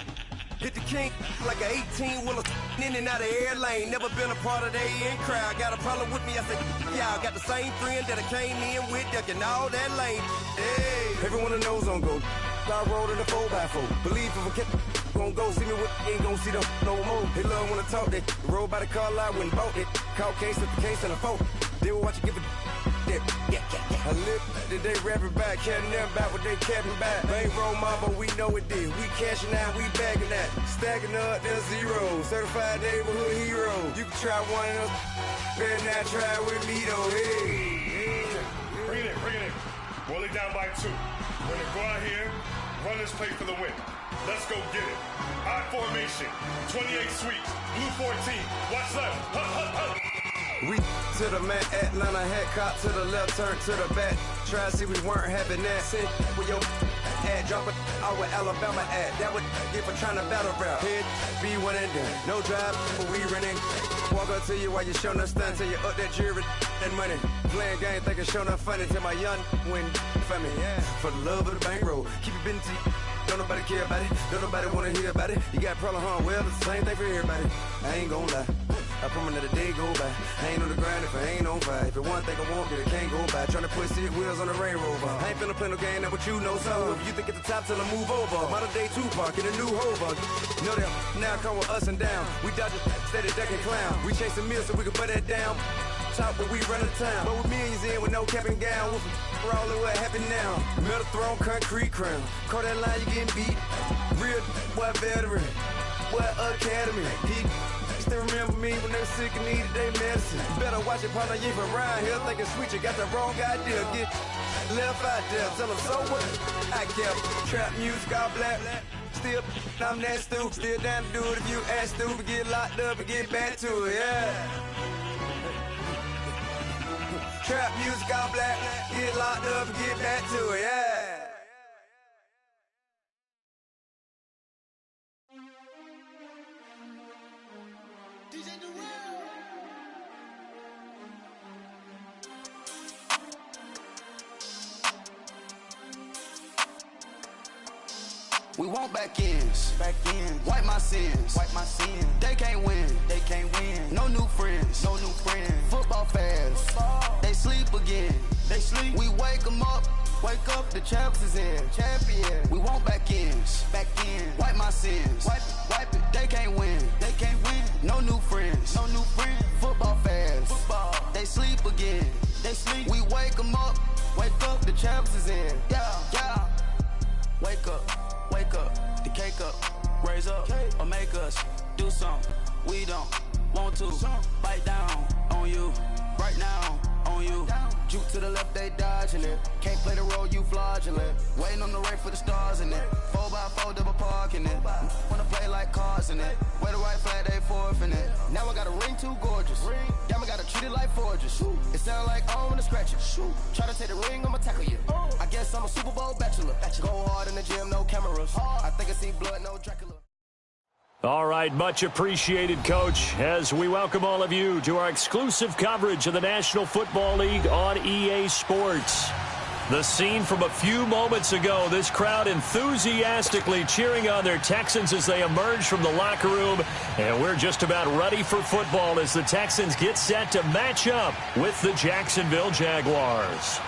S7: hit the king like an 18-wheeler in and out of air lane. Never been a part of the in crowd. Got a problem with me, I said, y'all got the same friend that I came in with, ducking all that lane. Hey, everyone knows on go. I rolled in a 4x4. Believe if a kid gon' go see me with, ain't gon' see them no more. They love when I talk, they roll by the car lot, went and bought it. Caught case at the case and a phone. They will watch you give a dip. I live that they rapping back, caring them back what they capping back. They ain't roll mama, we know it did. We cashing out, we bagging that. Stacking up, there's zero. Certified neighborhood hero. You can try one of those, better not try with me though. Hey.
S8: Bring it in. Roll it down by 2. We're gonna go out here, run this play for the win. Let's go get it. I formation, 28 sweeps, blue 14. Watch left. Hup.
S7: We to the man, Atlanta head cop to the left, turn to the back. Try to see we weren't having that. Sit with your ad, drop it out with Alabama ad. That would get for trying to battle rap. Head, be one and done. No drive, but we running. Walk up to you while you showing us stunts till you up that jury and money. Playing game, thinking showing up funny till my young win for me. Yeah. For the love of the bankroll, keep it busy. Don't nobody care about it. Don't nobody wanna hear about it. You got a problem, huh? Well, it's the same thing for everybody. I ain't gon' lie. I promise that a day go by. I ain't on the grind if I ain't on fire. If it one thing I want, then it can't go by. Tryna put seat wheels on the Range Rover. I ain't finna play no game, that what you know. So if you think at the top till I move over. Modern day Tupac in a new Hova. You know that now come with us and down. We dodge it, steady ducking clown. We chasing meals so we can put that down. Top when we run the town. But with millions in with no cap and gown. We're all in what happened now. Metal throne, concrete crown. Call that line, you getting beat. Real boy veteran. Boy academy. He still remember me when they were sick and needed their medicine. Better watch it, partner, you from around here thinking sweet, you got the wrong idea. Get left out there, tell them so what? I kept trap music, all black. Still, I'm that stupid. Still down to do it if you ask stupid. Get locked up and get back to it, yeah. Trap music, all black. Get locked up and get back to it, yeah.
S9: We want back ends, wipe my sins, They can't win, No new friends, Football fans, they sleep again, We wake them up, the champs is here, We want back ends, wipe my sins, wipe it. They can't win, No new friends, Football fans, they sleep again, We wake them up, the champs is here, yeah. Wake up, the cake up, raise up, or make us do something we don't Want to bite down on you right now on you. Juke to the left, they dodging it. Can't play the role, you fraudulent. Waiting on the right for the stars in it. 4x4 double parking it. Wanna play like cars in it. Wear the white flag, they forfeiting it. Now I got a ring too gorgeous. Y'all gotta treat it like forges. It sound like I don't wanna scratch it. Try to take the ring, I'ma tackle you. I guess I'm a Super Bowl bachelor. Go hard in the gym, no cameras. I think I see blood, no Dracula.
S1: All right, much appreciated, Coach, as we welcome all of you to our exclusive coverage of the National Football League on EA Sports. The scene from a few moments ago, this crowd enthusiastically cheering on their Texans as they emerge from the locker room, and we're just about ready for football as the Texans get set to match up with the Jacksonville Jaguars.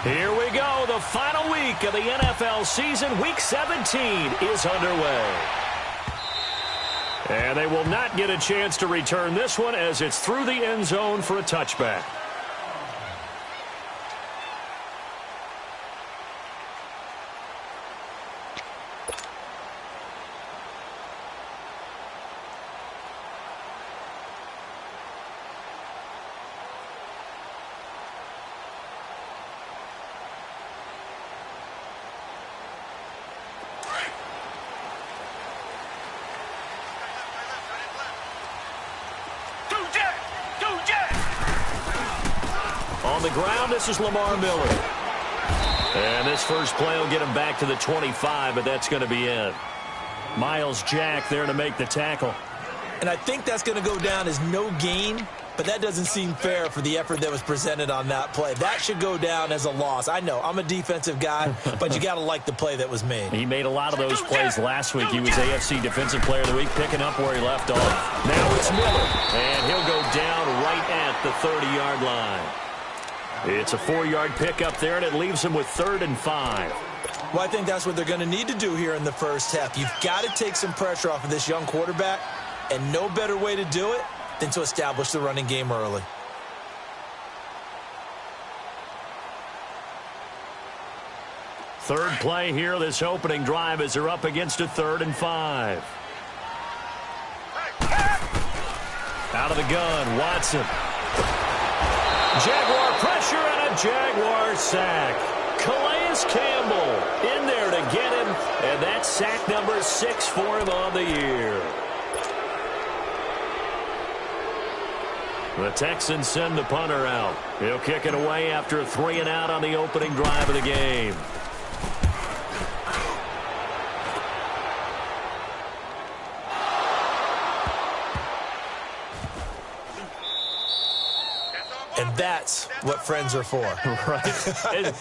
S1: Here we go. The final week of the NFL season. Week 17 is underway. And they will not get a chance to return this one as it's through the end zone for a touchback. On the ground, this is Lamar Miller. And this first play will get him back to the 25, but that's going to be it. Miles Jack there to make the tackle.
S2: And I think that's going to go down as no gain, but that doesn't seem fair for the effort that was presented on that play. That should go down as a loss. I know, I'm a defensive guy, but you got to like the play that was made.
S1: He made a lot of those plays last week. He was AFC Defensive Player of the Week, picking up where he left off. Now it's Miller, and he'll go down right at the 30-yard line. It's a 4-yard pickup there, and it leaves him with 3rd and 5.
S2: Well, I think that's what they're going to need to do here in the first half. You've got to take some pressure off of this young quarterback, and no better way to do it than to establish the running game early.
S1: Third play here, this opening drive, as they're up against a 3rd and 5. Out of the gun, Watson. Jaguar pressure and a Jaguar sack. Calais Campbell in there to get him, and that's sack number 6 for him on the year. The Texans send the punter out. He'll kick it away after a 3-and-out on the opening drive of the game.
S2: And that's what friends are for.
S1: Right.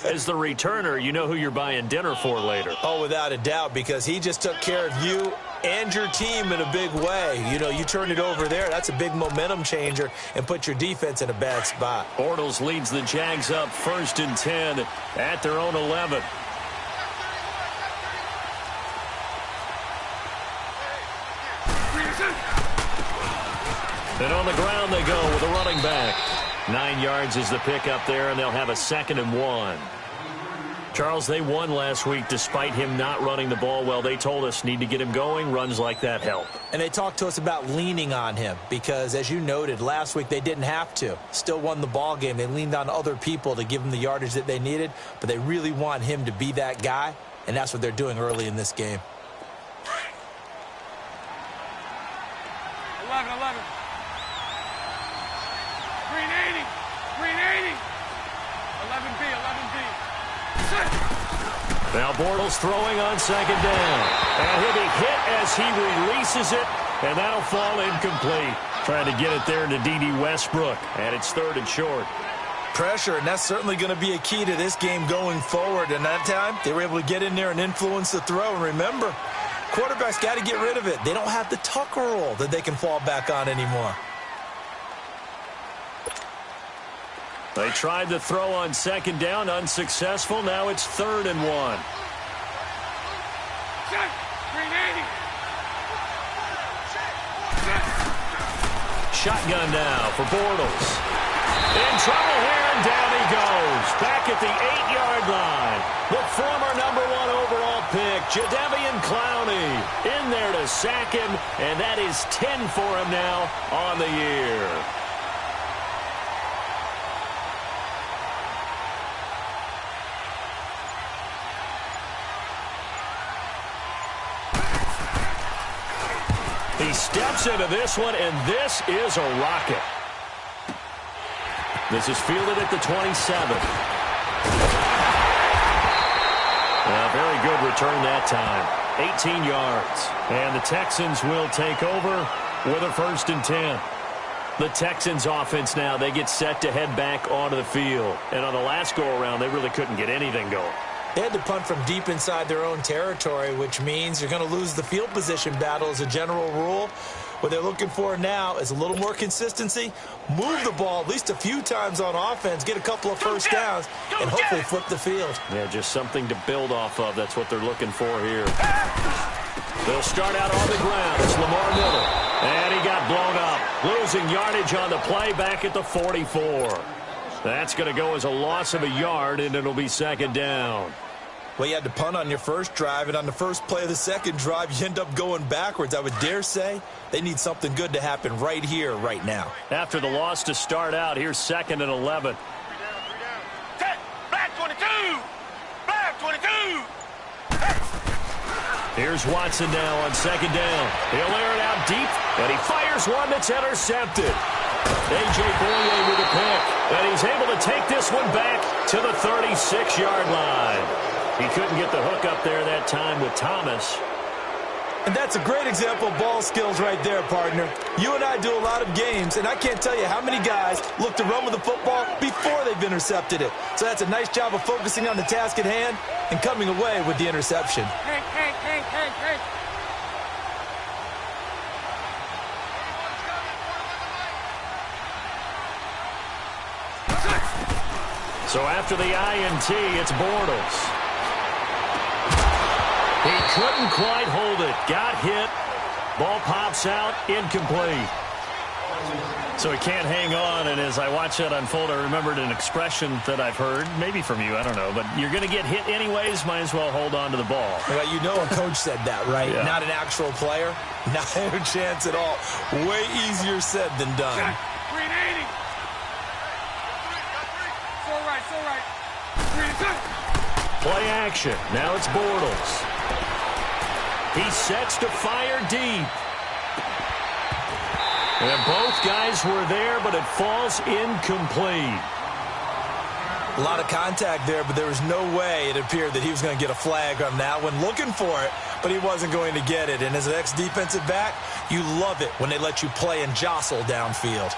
S1: As the returner, you know who you're buying dinner for later.
S2: Oh, without a doubt, because he just took care of you and your team in a big way. You know, you turn it over there. That's a big momentum changer and put your defense in a bad spot.
S1: Bortles leads the Jags up 1st and 10 at their own 11. And on the ground they go with a running back. 9 yards is the pickup there, and they'll have a 2nd and 1. Charles, they won last week despite him not running the ball well. They told us need to get him going. Runs like that help.
S2: And they talked to us about leaning on him because, as you noted, last week they didn't have to. Still won the ball game. They leaned on other people to give them the yardage that they needed, but they really want him to be that guy, and that's what they're doing early in this game.
S3: 11. Green 80. 11B.
S1: Now Bortles throwing on 2nd down. And he'll be hit as he releases it, and that'll fall incomplete. Trying to get it there to D.D. Westbrook, and it's 3rd and short.
S2: Pressure, and that's certainly going to be a key to this game going forward. And that time, they were able to get in there and influence the throw. And remember, quarterbacks got to get rid of it. They don't have the Tucker rule that they can fall back on anymore.
S1: They tried to throw on 2nd down, unsuccessful. Now it's 3rd and 1. Shotgun now for Bortles. In trouble here, and down he goes. Back at the 8-yard line. The former #1 overall pick, Jadeveon Clowney, in there to sack him, and that is 10 for him now on the year. He steps into this one, and this is a rocket. This is fielded at the 27. A very good return that time. 18 yards. And the Texans will take over with a 1st and 10. The Texans offense now, they get set to head back onto the field. And on the last go-around, they really couldn't get anything going.
S2: They had to punt from deep inside their own territory, which means you're going to lose the field position battle as a general rule. What they're looking for now is a little more consistency, move the ball at least a few times on offense, get a couple of first downs, and hopefully flip the field.
S1: Yeah, just something to build off of. That's what they're looking for here. They'll start out on the ground. It's Lamar Miller. And he got blown up. Losing yardage on the play back at the 44. That's going to go as a loss of a yard, and it'll be 2nd down.
S2: Well, you had to punt on your first drive, and on the first play of the second drive, you end up going backwards. I would dare say they need something good to happen right here, right now.
S1: After the loss to start out, here's 2nd and 11.
S3: Black 22! Black 22!
S1: Here's Watson now on 2nd down. He'll air it out deep, and he fires one that's intercepted. A.J. Boye with a pick, and he's able to take this one back to the 36-yard line. He couldn't get the hook up there that time with Thomas.
S2: And that's a great example of ball skills right there, partner. You and I do a lot of games, and I can't tell you how many guys look to run with the football before they've intercepted it. So that's a nice job of focusing on the task at hand and coming away with the interception.
S3: Hey.
S1: So after the INT, it's Bortles. He couldn't quite hold it. Got hit. Ball pops out. Incomplete. So he can't hang on, and as I watch that unfold, I remembered an expression that I've heard, maybe from you, I don't know, but you're going to get hit anyways, might as well hold on to the ball.
S2: Well, you know a coach said that, right?
S1: Yeah.
S2: Not an actual player. Not a chance at all. Way easier said than done.
S3: Green 80! So right. Green 2!
S1: Play action. Now it's Bortles. He sets to fire deep. And both guys were there, but it falls incomplete.
S2: A lot of contact there, but there was no way it appeared that he was going to get a flag on that one. Looking for it, but he wasn't going to get it. And as an ex-defensive back, you love it when they let you play and jostle downfield.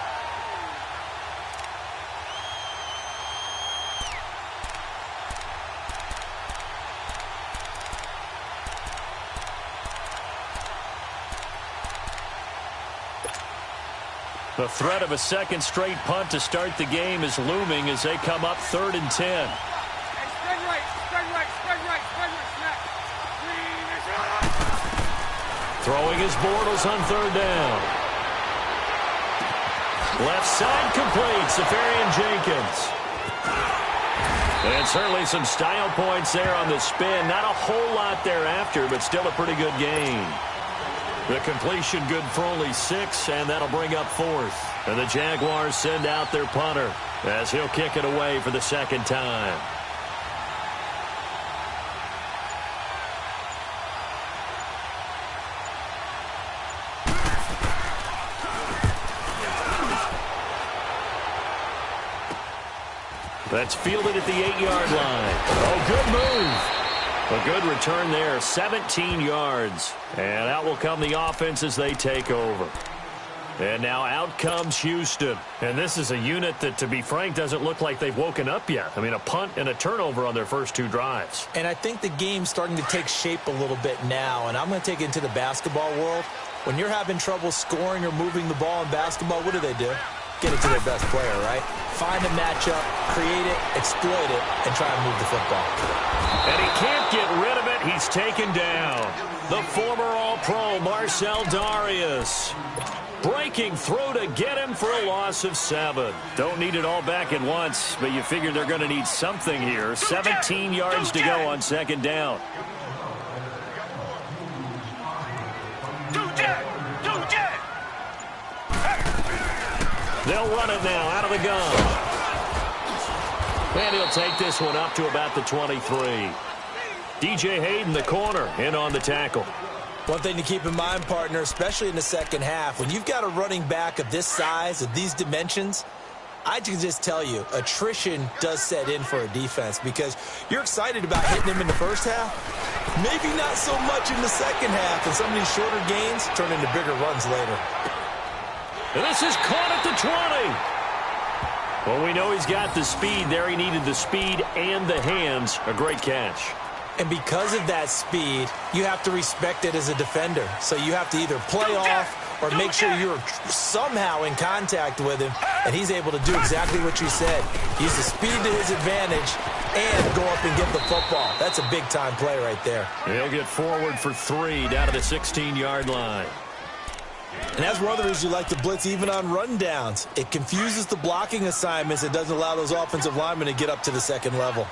S1: The threat of a second straight punt to start the game is looming as they come up 3rd and 10.
S3: Hey, spread right, snap. Green is right.
S1: Throwing his Bortles on 3rd down. Left side complete. Safarian Jenkins. And certainly some style points there on the spin. Not a whole lot thereafter, but still a pretty good gain. The completion good for only 6, and that'll bring up 4th. And the Jaguars send out their punter as he'll kick it away for the 2nd time. That's fielded at the 8-yard line. Oh, good move. A good return there, 17 yards. And out will come the offense as they take over. And now out comes Houston. And this is a unit that, to be frank, doesn't look like they've woken up yet. I mean, a punt and a turnover on their first 2 drives.
S2: And I think the game's starting to take shape a little bit now. And I'm going to take it into the basketball world. When you're having trouble scoring or moving the ball in basketball, what do? Get it to their best player, right? Find a matchup, create it, exploit it, and try and move the football.
S1: And he can't get rid of it. He's taken down. The former All-Pro, Marcel Darius, breaking through to get him for a loss of 7. Don't need it all back at once, but you figure they're going to need something here. 17 yards to go on second down. They'll run it now out of the gun. And he'll take this one up to about the 23. DJ Hayden, the corner, in on the tackle.
S2: One thing to keep in mind, partner, especially in the second half, when you've got a running back of this size, of these dimensions, I can just tell you, attrition does set in for a defense because you're excited about hitting him in the first half. Maybe not so much in the second half, and some of these shorter gains turn into bigger runs later.
S1: And this is caught at the 20. Well, we know he's got the speed there. He needed the speed and the hands. A great catch.
S2: And because of that speed, you have to respect it as a defender. So you have to either play off or make sure you're somehow in contact with him, and he's able to do exactly what you said. Use the speed to his advantage and go up and get the football. That's a big-time play right there.
S1: He'll get forward for 3 down to the 16-yard line.
S2: And that's one of the reasons you like to blitz even on rundowns. It confuses the blocking assignments. It doesn't allow those offensive linemen to get up to the second level.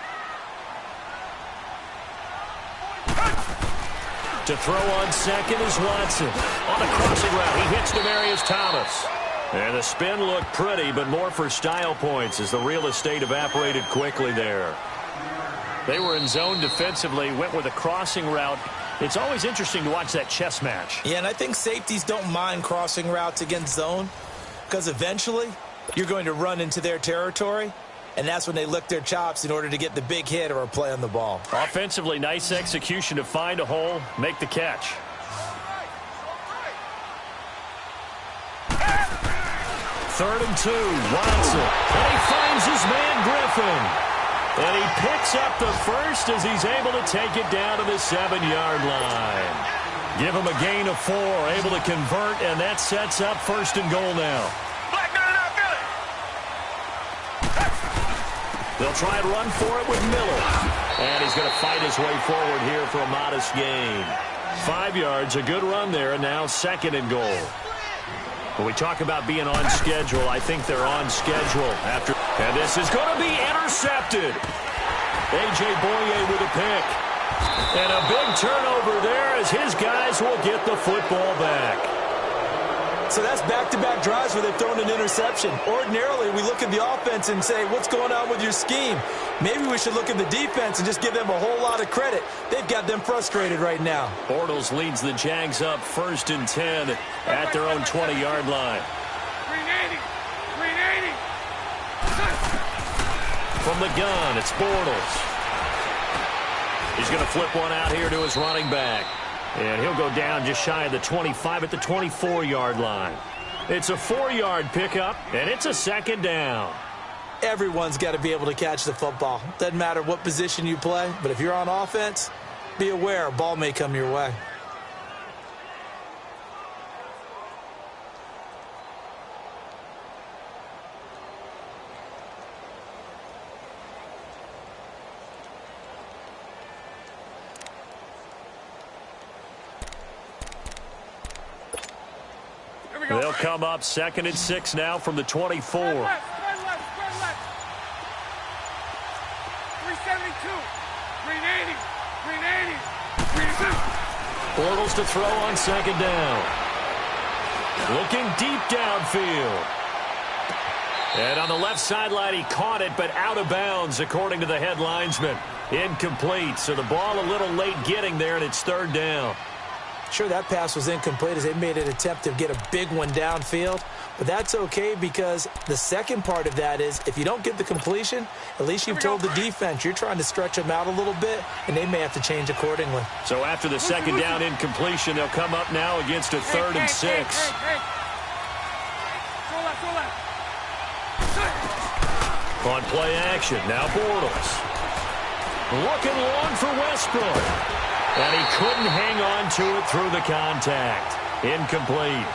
S1: To throw on second is Watson. On the crossing route, he hits Demaryius Thomas. And the spin looked pretty, but more for style points as the real estate evaporated quickly there. They were in zone defensively, went with a crossing route. It's always interesting to watch that chess match.
S2: Yeah, and I think safeties don't mind crossing routes against zone because eventually you're going to run into their territory, and that's when they lick their chops in order to get the big hit or a play on the ball.
S1: Offensively, nice execution to find a hole, make the catch. Third and 2, Watson. And he finds his man Griffin. And he picks up the first as he's able to take it down to the 7-yard line. Give him a gain of 4, able to convert, and that sets up 1st and goal now. They'll try and run for it with Miller. And he's going to fight his way forward here for a modest gain. 5 yards, a good run there, and now 2nd and goal. When we talk about being on schedule, I think they're on schedule after. And this is going to be intercepted. A.J. Boye with a pick. And a big turnover there as his guys will get the football back.
S2: So that's back-to-back drives where they've thrown an interception. Ordinarily, we look at the offense and say, what's going on with your scheme? Maybe we should look at the defense and just give them a whole lot of credit. They've got them frustrated right now.
S1: Bortles leads the Jags up 1st and 10 at their own 20-yard line.
S3: 380.
S1: From the gun, it's Bortles. He's going to flip one out here to his running back. And he'll go down just shy of the 25 at the 24-yard line. It's a 4-yard pickup, and it's a 2nd down.
S2: Everyone's got to be able to catch the football. Doesn't matter what position you play, but if you're on offense, be aware a ball may come your way.
S1: They'll come up 2nd and 6 now from the 24.
S3: Spread left. 372. 380. 382.
S1: Bortles to throw on 2nd down. Looking deep downfield. And on the left sideline, he caught it, but out of bounds, according to the head linesman. Incomplete, so the ball a little late getting there, and it's 3rd down.
S2: Sure, that pass was incomplete as they made an attempt to get a big one downfield. But that's okay because the second part of that is if you don't get the completion, at least you've told the defense you're trying to stretch them out a little bit, and they may have to change accordingly.
S1: So after the 2nd down incompletion, they'll come up now against a 3rd and 6. On play action, now Bortles. Looking long for Westbrook. And he couldn't hang on to it through the contact. Incomplete.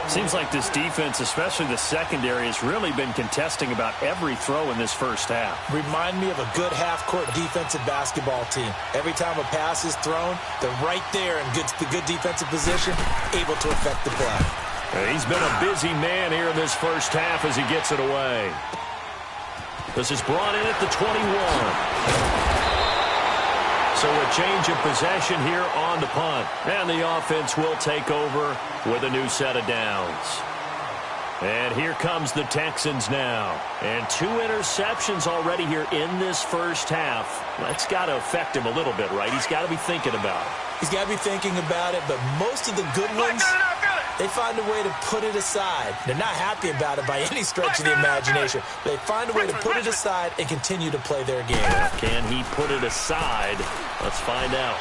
S1: Seems like this defense, especially the secondary, has really been contesting about every throw in this first half.
S2: Remind me of a good half-court defensive basketball team. Every time a pass is thrown, they're right there in good defensive position, able to affect the play.
S1: He's been a busy man here in this first half as he gets it away. This is brought in at the 21. So a change of possession here on the punt. And the offense will take over with a new set of downs. And here comes the Texans now. And 2 interceptions already here in this first half. That's got to affect him a little bit, right? He's got to be thinking about it.
S2: He's got to be thinking about it, but most of the good ones, they find a way to put it aside. They're not happy about it by any stretch of the imagination. They find a way to put it aside and continue to play their game.
S1: Can he put it aside? Let's find out.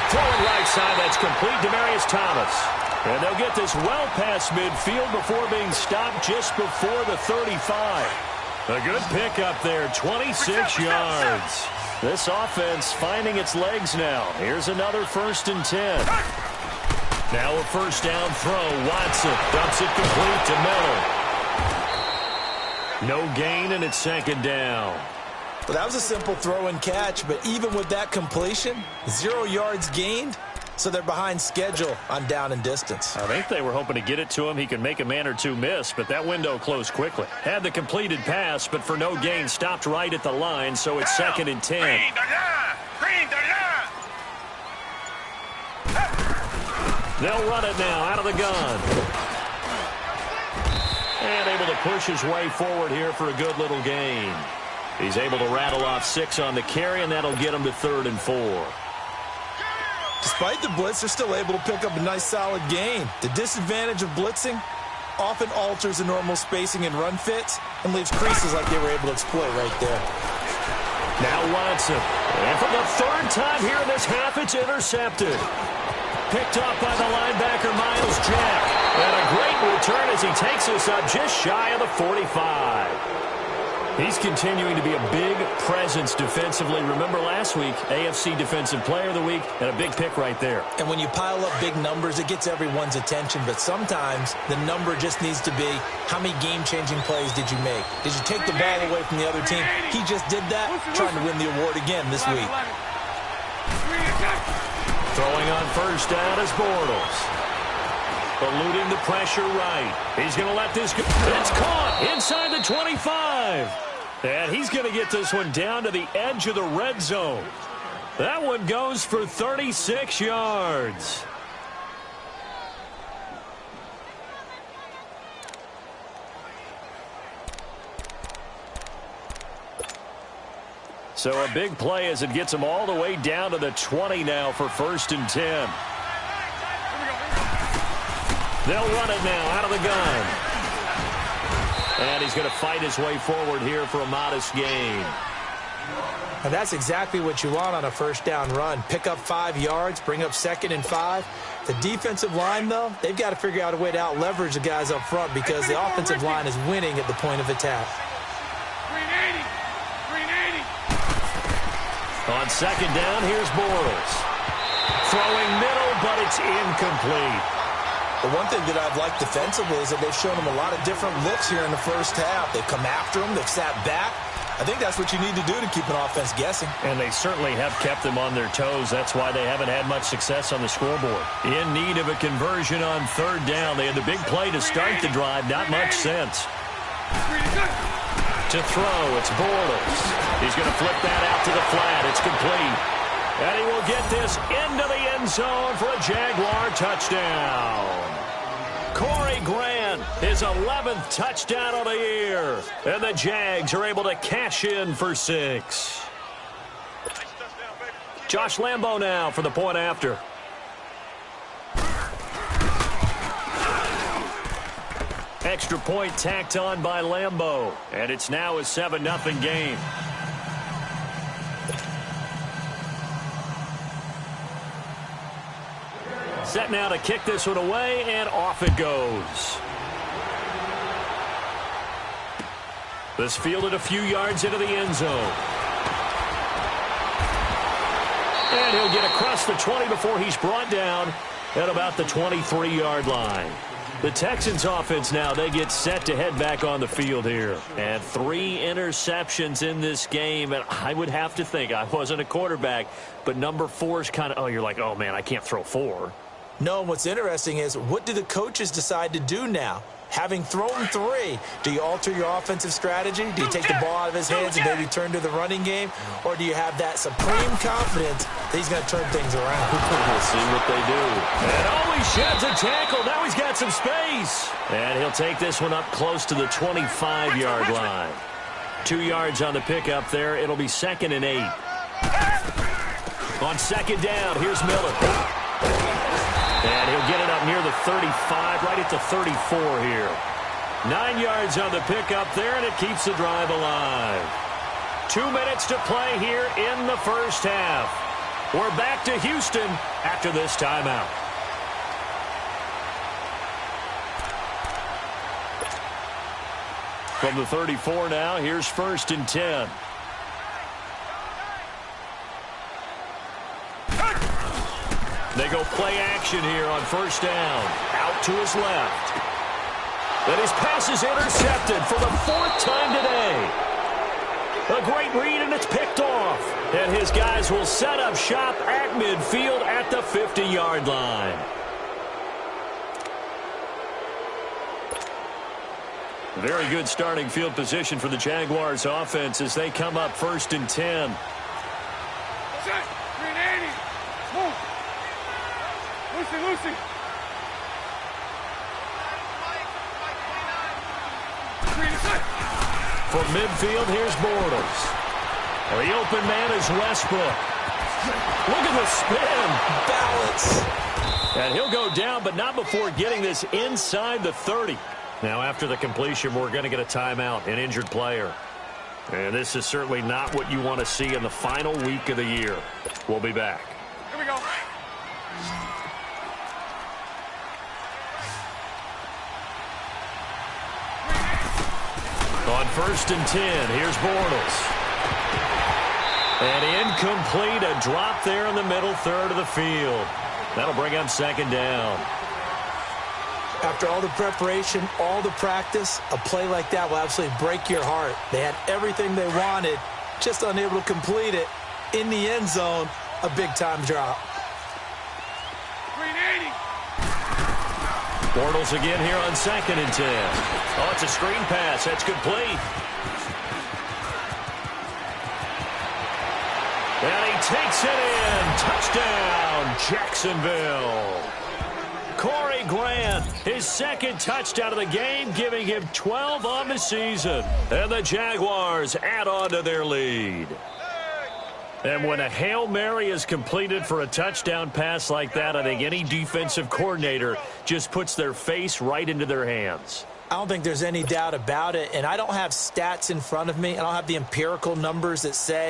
S1: Throwing right side, that's complete. Demaryius Thomas. And they'll get this well past midfield before being stopped just before the 35. A good pickup there, 26 yards. This offense finding its legs now. Here's another 1st and 10. Now a first down throw. Watson dumps it complete to Miller. No gain, and it's 2nd down.
S2: Well, that was a simple throw and catch, but even with that completion, 0 yards gained, so they're behind schedule on down and distance.
S1: I think they were hoping to get it to him. He could make a man or two miss, but that window closed quickly. Had the completed pass, but for no gain, stopped right at the line, so it's 2nd and 10. They'll run it now out of the gun. And able to push his way forward here for a good little gain. He's able to rattle off 6 on the carry, and that'll get him to 3rd and 4.
S2: Despite the blitz, they're still able to pick up a nice solid gain. The disadvantage of blitzing often alters the normal spacing and run fits and leaves creases like they were able to exploit right there.
S1: Now Watson. And for the 3rd time here in this half, it's intercepted. Picked off by the linebacker, Miles Jack. And a great return as he takes us up just shy of the 45. He's continuing to be a big presence defensively. Remember last week, AFC Defensive Player of the Week, and a big pick right there.
S2: And when you pile up big numbers, it gets everyone's attention. But sometimes the number just needs to be, how many game-changing plays did you make? Did you take the ball away from the other team? He just did that, trying to win the award again this week.
S1: Throwing on first down is Bortles. Eluding the pressure right. He's going to let this go. It's caught inside the 25. And he's going to get this one down to the edge of the red zone. That one goes for 36 yards. So a big play as it gets him all the way down to the 20 now for 1st and 10. They'll run it now out of the gun. And he's going to fight his way forward here for a modest gain.
S2: And that's exactly what you want on a first down run. Pick up 5 yards, bring up 2nd and 5. The defensive line, though, they've got to figure out a way to out-leverage the guys up front because the offensive line is winning at the point of attack.
S3: 380.
S1: On 2nd down, here's Bortles. Throwing middle, but it's incomplete.
S2: The one thing that I've liked defensively is that they've shown him a lot of different looks here in the first half. They've come after him. They've sat back. I think that's what you need to do to keep an offense guessing.
S1: And they certainly have kept them on their toes. That's why they haven't had much success on the scoreboard. In need of a conversion on 3rd down. They had the big play to start the drive. Not much sense. To throw, it's Bortles. He's going to flip that out to the flat. It's complete. And he will get this into the end zone for a Jaguar touchdown. Corey Grant, his 11th touchdown of the year. And the Jags are able to cash in for 6. Josh Lambo now for the point after. Extra point tacked on by Lambo. And it's now a 7-0 game. Set now to kick this one away, and off it goes. This fielded a few yards into the end zone. And he'll get across the 20 before he's brought down at about the 23-yard line. The Texans offense now, they get set to head back on the field here. And 3 interceptions in this game. And I would have to think, I wasn't a quarterback, but number 4 is kind of, oh, you're like, oh, man, I can't throw 4.
S2: No, what's interesting is, what do the coaches decide to do now? Having thrown 3, do you alter your offensive strategy? Do you take the ball out of his hands and maybe turn to the running game? Or do you have that supreme confidence that he's going to turn things around?
S1: We'll see what they do. And oh, he sheds a tackle. Now he's got some space. And he'll take this one up close to the 25-yard line. 2 yards on the pickup there. It'll be 2nd and 8. On 2nd down, here's Miller. And he'll get it up near the 35, right at the 34 here. 9 yards on the pickup there, and it keeps the drive alive. 2 minutes to play here in the first half. We're back to Houston after this timeout. From the 34 now, here's 1st and 10. They go play action here on 1st down. Out to his left. Then his pass is intercepted for the 4th time today. A great read, and it's picked off. And his guys will set up shop at midfield at the 50-yard line. Very good starting field position for the Jaguars offense as they come up 1st and 10.
S3: Set. 380. Move. Lucy.
S1: From midfield, here's Bortles. The open man is Westbrook. Look at the spin.
S2: Balance.
S1: And he'll go down, but not before getting this inside the 30. Now, after the completion, we're going to get a timeout, an injured player. And this is certainly not what you want to see in the final week of the year. We'll be back.
S3: Here we go.
S1: On 1st and 10, here's Bortles. And incomplete, a drop there in the middle third of the field. That'll bring up 2nd down.
S2: After all the preparation, all the practice, a play like that will absolutely break your heart. They had everything they wanted, just unable to complete it. In the end zone, a big-time drop.
S3: 380.
S1: Bortles again here on 2nd and 10. Oh, it's a screen pass. That's complete. And he takes it in. Touchdown, Jacksonville. Corey Grant, his 2nd touchdown of the game, giving him 12 on the season. And the Jaguars add on to their lead. And when a Hail Mary is completed for a touchdown pass like that, I think any defensive coordinator just puts their face right into their hands.
S2: I don't think there's any doubt about it, and I don't have stats in front of me. I don't have the empirical numbers that say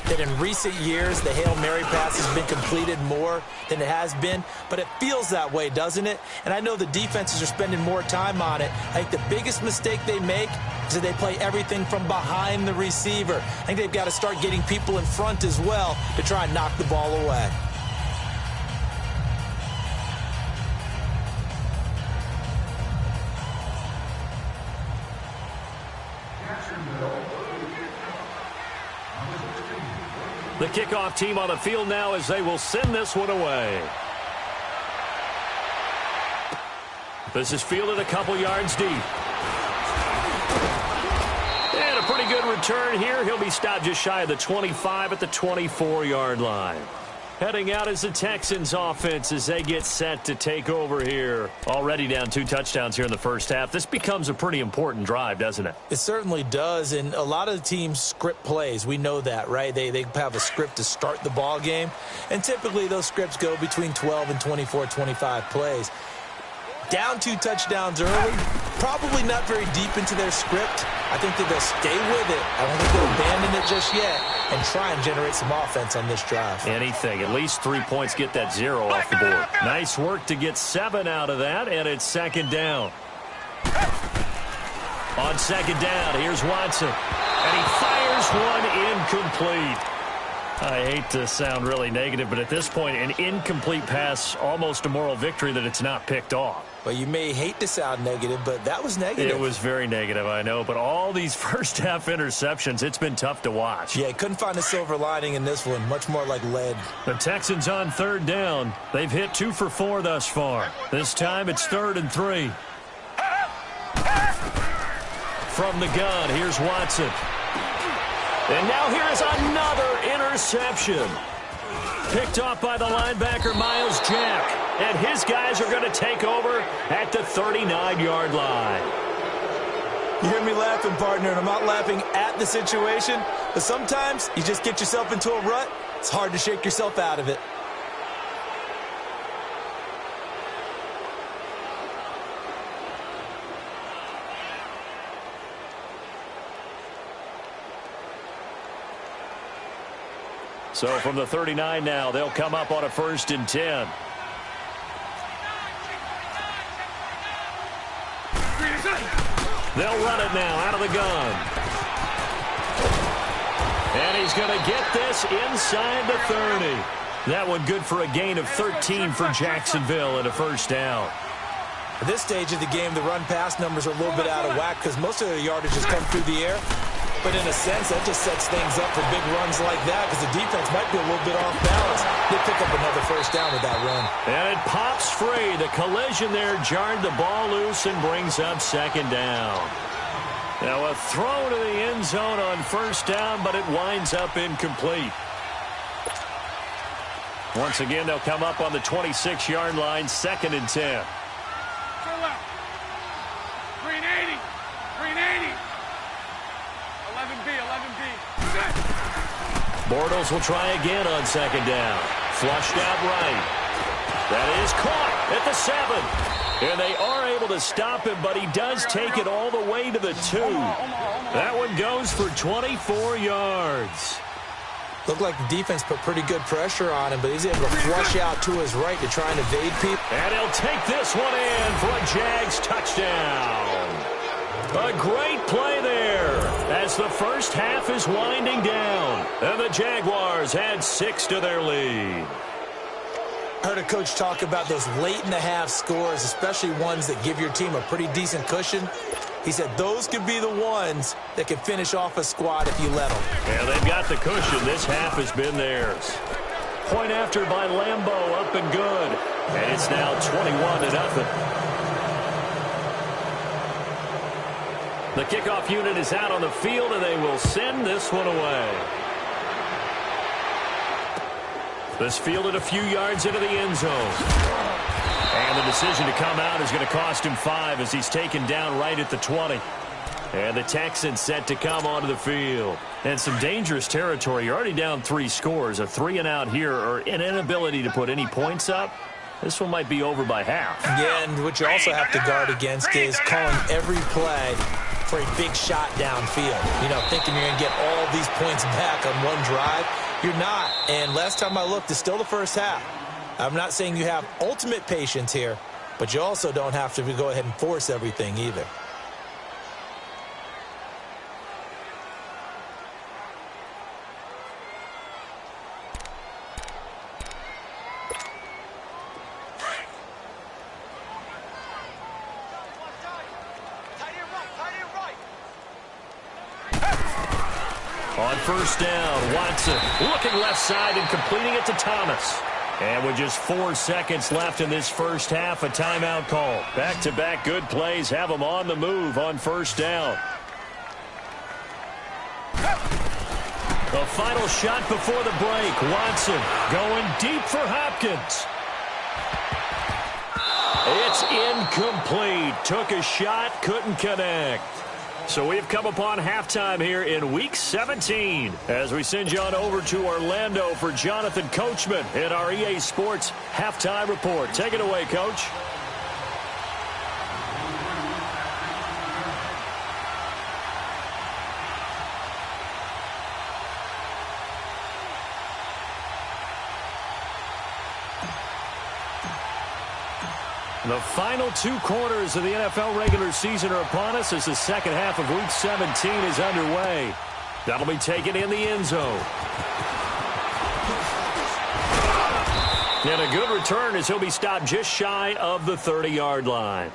S2: that in recent years the Hail Mary pass has been completed more than it has been, but it feels that way, doesn't it? And I know the defenses are spending more time on it. I think the biggest mistake they make is that they play everything from behind the receiver. I think they've got to start getting people in front as well to try and knock the ball away.
S1: The kickoff team on the field now as they will send this one away. This is fielded a couple yards deep. And a pretty good return here. He'll be stopped just shy of the 25 at the 24-yard line. Heading out is the Texans offense as they get set to take over here. Already down 2 touchdowns here in the first half. This becomes a pretty important drive, doesn't it?
S2: It certainly does, and a lot of the teams script plays. We know that, right? They have a script to start the ball game, and typically those scripts go between 12 and 24, 25 plays. Down 2 touchdowns early, probably not very deep into their script. I think that they'll stay with it. I don't think they'll abandon it just yet and try and generate some offense on this drive.
S1: Anything. At least 3 points, get that 0 off the board. Nice work to get 7 out of that, and it's 2nd down. On 2nd down, here's Watson. And he fires one incomplete. I hate to sound really negative, but at this point, an incomplete pass, almost a moral victory that it's not picked off.
S2: Well, you may hate to sound negative, but that was negative.
S1: It was very negative, I know. But all these first-half interceptions, it's been tough to watch.
S2: Yeah, couldn't find a silver lining in this one. Much more like lead.
S1: The Texans on 3rd down. They've hit 2 for 4 thus far. This time it's 3rd and 3. From the gun, here's Watson. And now here's another interception. Picked off by the linebacker, Miles Jack. And his guys are going to take over at the 39-yard line.
S2: You hear me laughing, partner, and I'm not laughing at the situation. But sometimes you just get yourself into a rut. It's hard to shake yourself out of it.
S1: So from the 39 now, they'll come up on a 1st and 10. They'll run it now out of the gun. And he's going to get this inside the 30. That one good for a gain of 13 for Jacksonville and a 1st down.
S2: At this stage of the game, the run-pass numbers are a little bit out of whack because most of their yardage has come through the air. But in a sense, that just sets things up for big runs like that because the defense might be a little bit off balance. They pick up another 1st down with that run.
S1: And it pops free. The collision there jarred the ball loose and brings up 2nd down. Now a throw to the end zone on 1st down, but it winds up incomplete. Once again, they'll come up on the 26-yard line, 2nd and 10.
S3: Green 80. Green 80. 11B, 11B.
S1: Bortles will try again on 2nd down. Flushed out right. That is caught at the 7. And they are able to stop him, but he does take it all the way to the 2. That one goes for 24 yards.
S2: Looked like the defense put pretty good pressure on him, but he's able to flush out to his right to try and evade people.
S1: And he'll take this one in for a Jags touchdown. A great play there as the first half is winding down. And the Jaguars add 6 to their lead.
S2: Heard a coach talk about those late-in-the-half scores, especially ones that give your team a pretty decent cushion. He said those could be the ones that can finish off a squad if you let them.
S1: Yeah, they've got the cushion. This half has been theirs. Point after by Lambeau, up and good. And it's now 21-0. The kickoff unit is out on the field, and they will send this one away. This fielded a few yards into the end zone. And the decision to come out is going to cost him 5 as he's taken down right at the 20. And the Texans set to come onto the field. And some dangerous territory. You're already down 3 scores. A 3-and-out here or an inability to put any points up. This one might be over by half.
S2: Yeah, and what you also have to guard against is calling every play for a big shot downfield. You know, thinking you're going to get all these points back on one drive. You're not. And last time I looked, it's still the first half. I'm not saying you have ultimate patience here, but you also don't have to go ahead and force everything either.
S1: On 1st down, Watson looking left side and completing it to Thomas. And with just 4 seconds left in this first half, a timeout call. Back-to-back good plays have them on the move on 1st down. The final shot before the break. Watson going deep for Hopkins. It's incomplete. Took a shot, couldn't connect. So we've come upon halftime here in Week 17 as we send you on over to Orlando for Jonathan Coachman in our EA Sports Halftime Report. Take it away, Coach. The final 2 quarters of the NFL regular season are upon us as the second half of Week 17 is underway. That'll be taken in the end zone. And a good return as he'll be stopped just shy of the 30-yard line.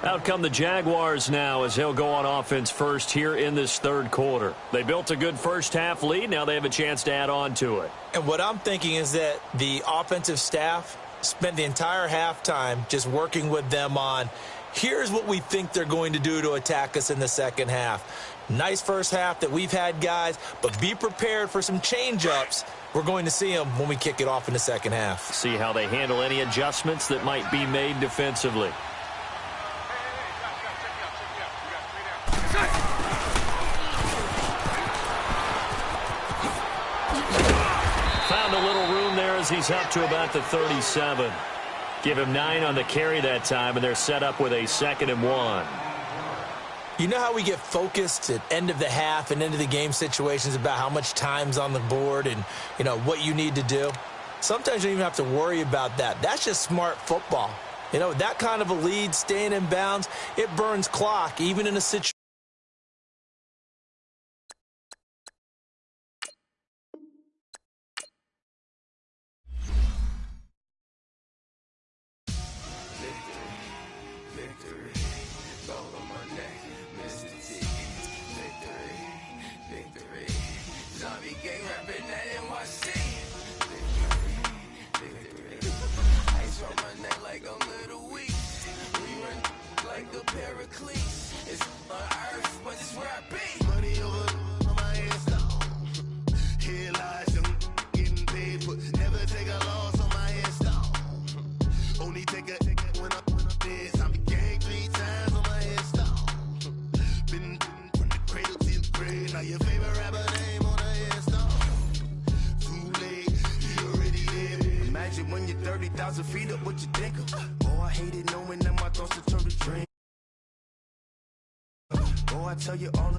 S1: Out come the Jaguars now as they'll go on offense first here in this third quarter. They built a good first-half lead. Now they have a chance to add on to it.
S2: And what I'm thinking is that the offensive staff spent the entire halftime just working with them on, here's what we think they're going to do to attack us in the second half. Nice first half that we've had, guys, but be prepared for some change-ups. We're going to see them when we kick it off in the second half.
S1: See how they handle any adjustments that might be made defensively. Found a little room there as he's up to about the 37. Give him 9 on the carry that time, and they're set up with a 2nd and 1.
S2: You know how we get focused at end of the half and end of the game situations about how much time's on the board and, you know, what you need to do? Sometimes you don't even have to worry about that. That's just smart football. You know, that kind of a lead, staying in bounds, it burns clock, even in a situation.
S9: When you're 30,000 feet up, what you think of? Oh, I hate it knowing that my thoughts will turn to dream. Oh, I tell you all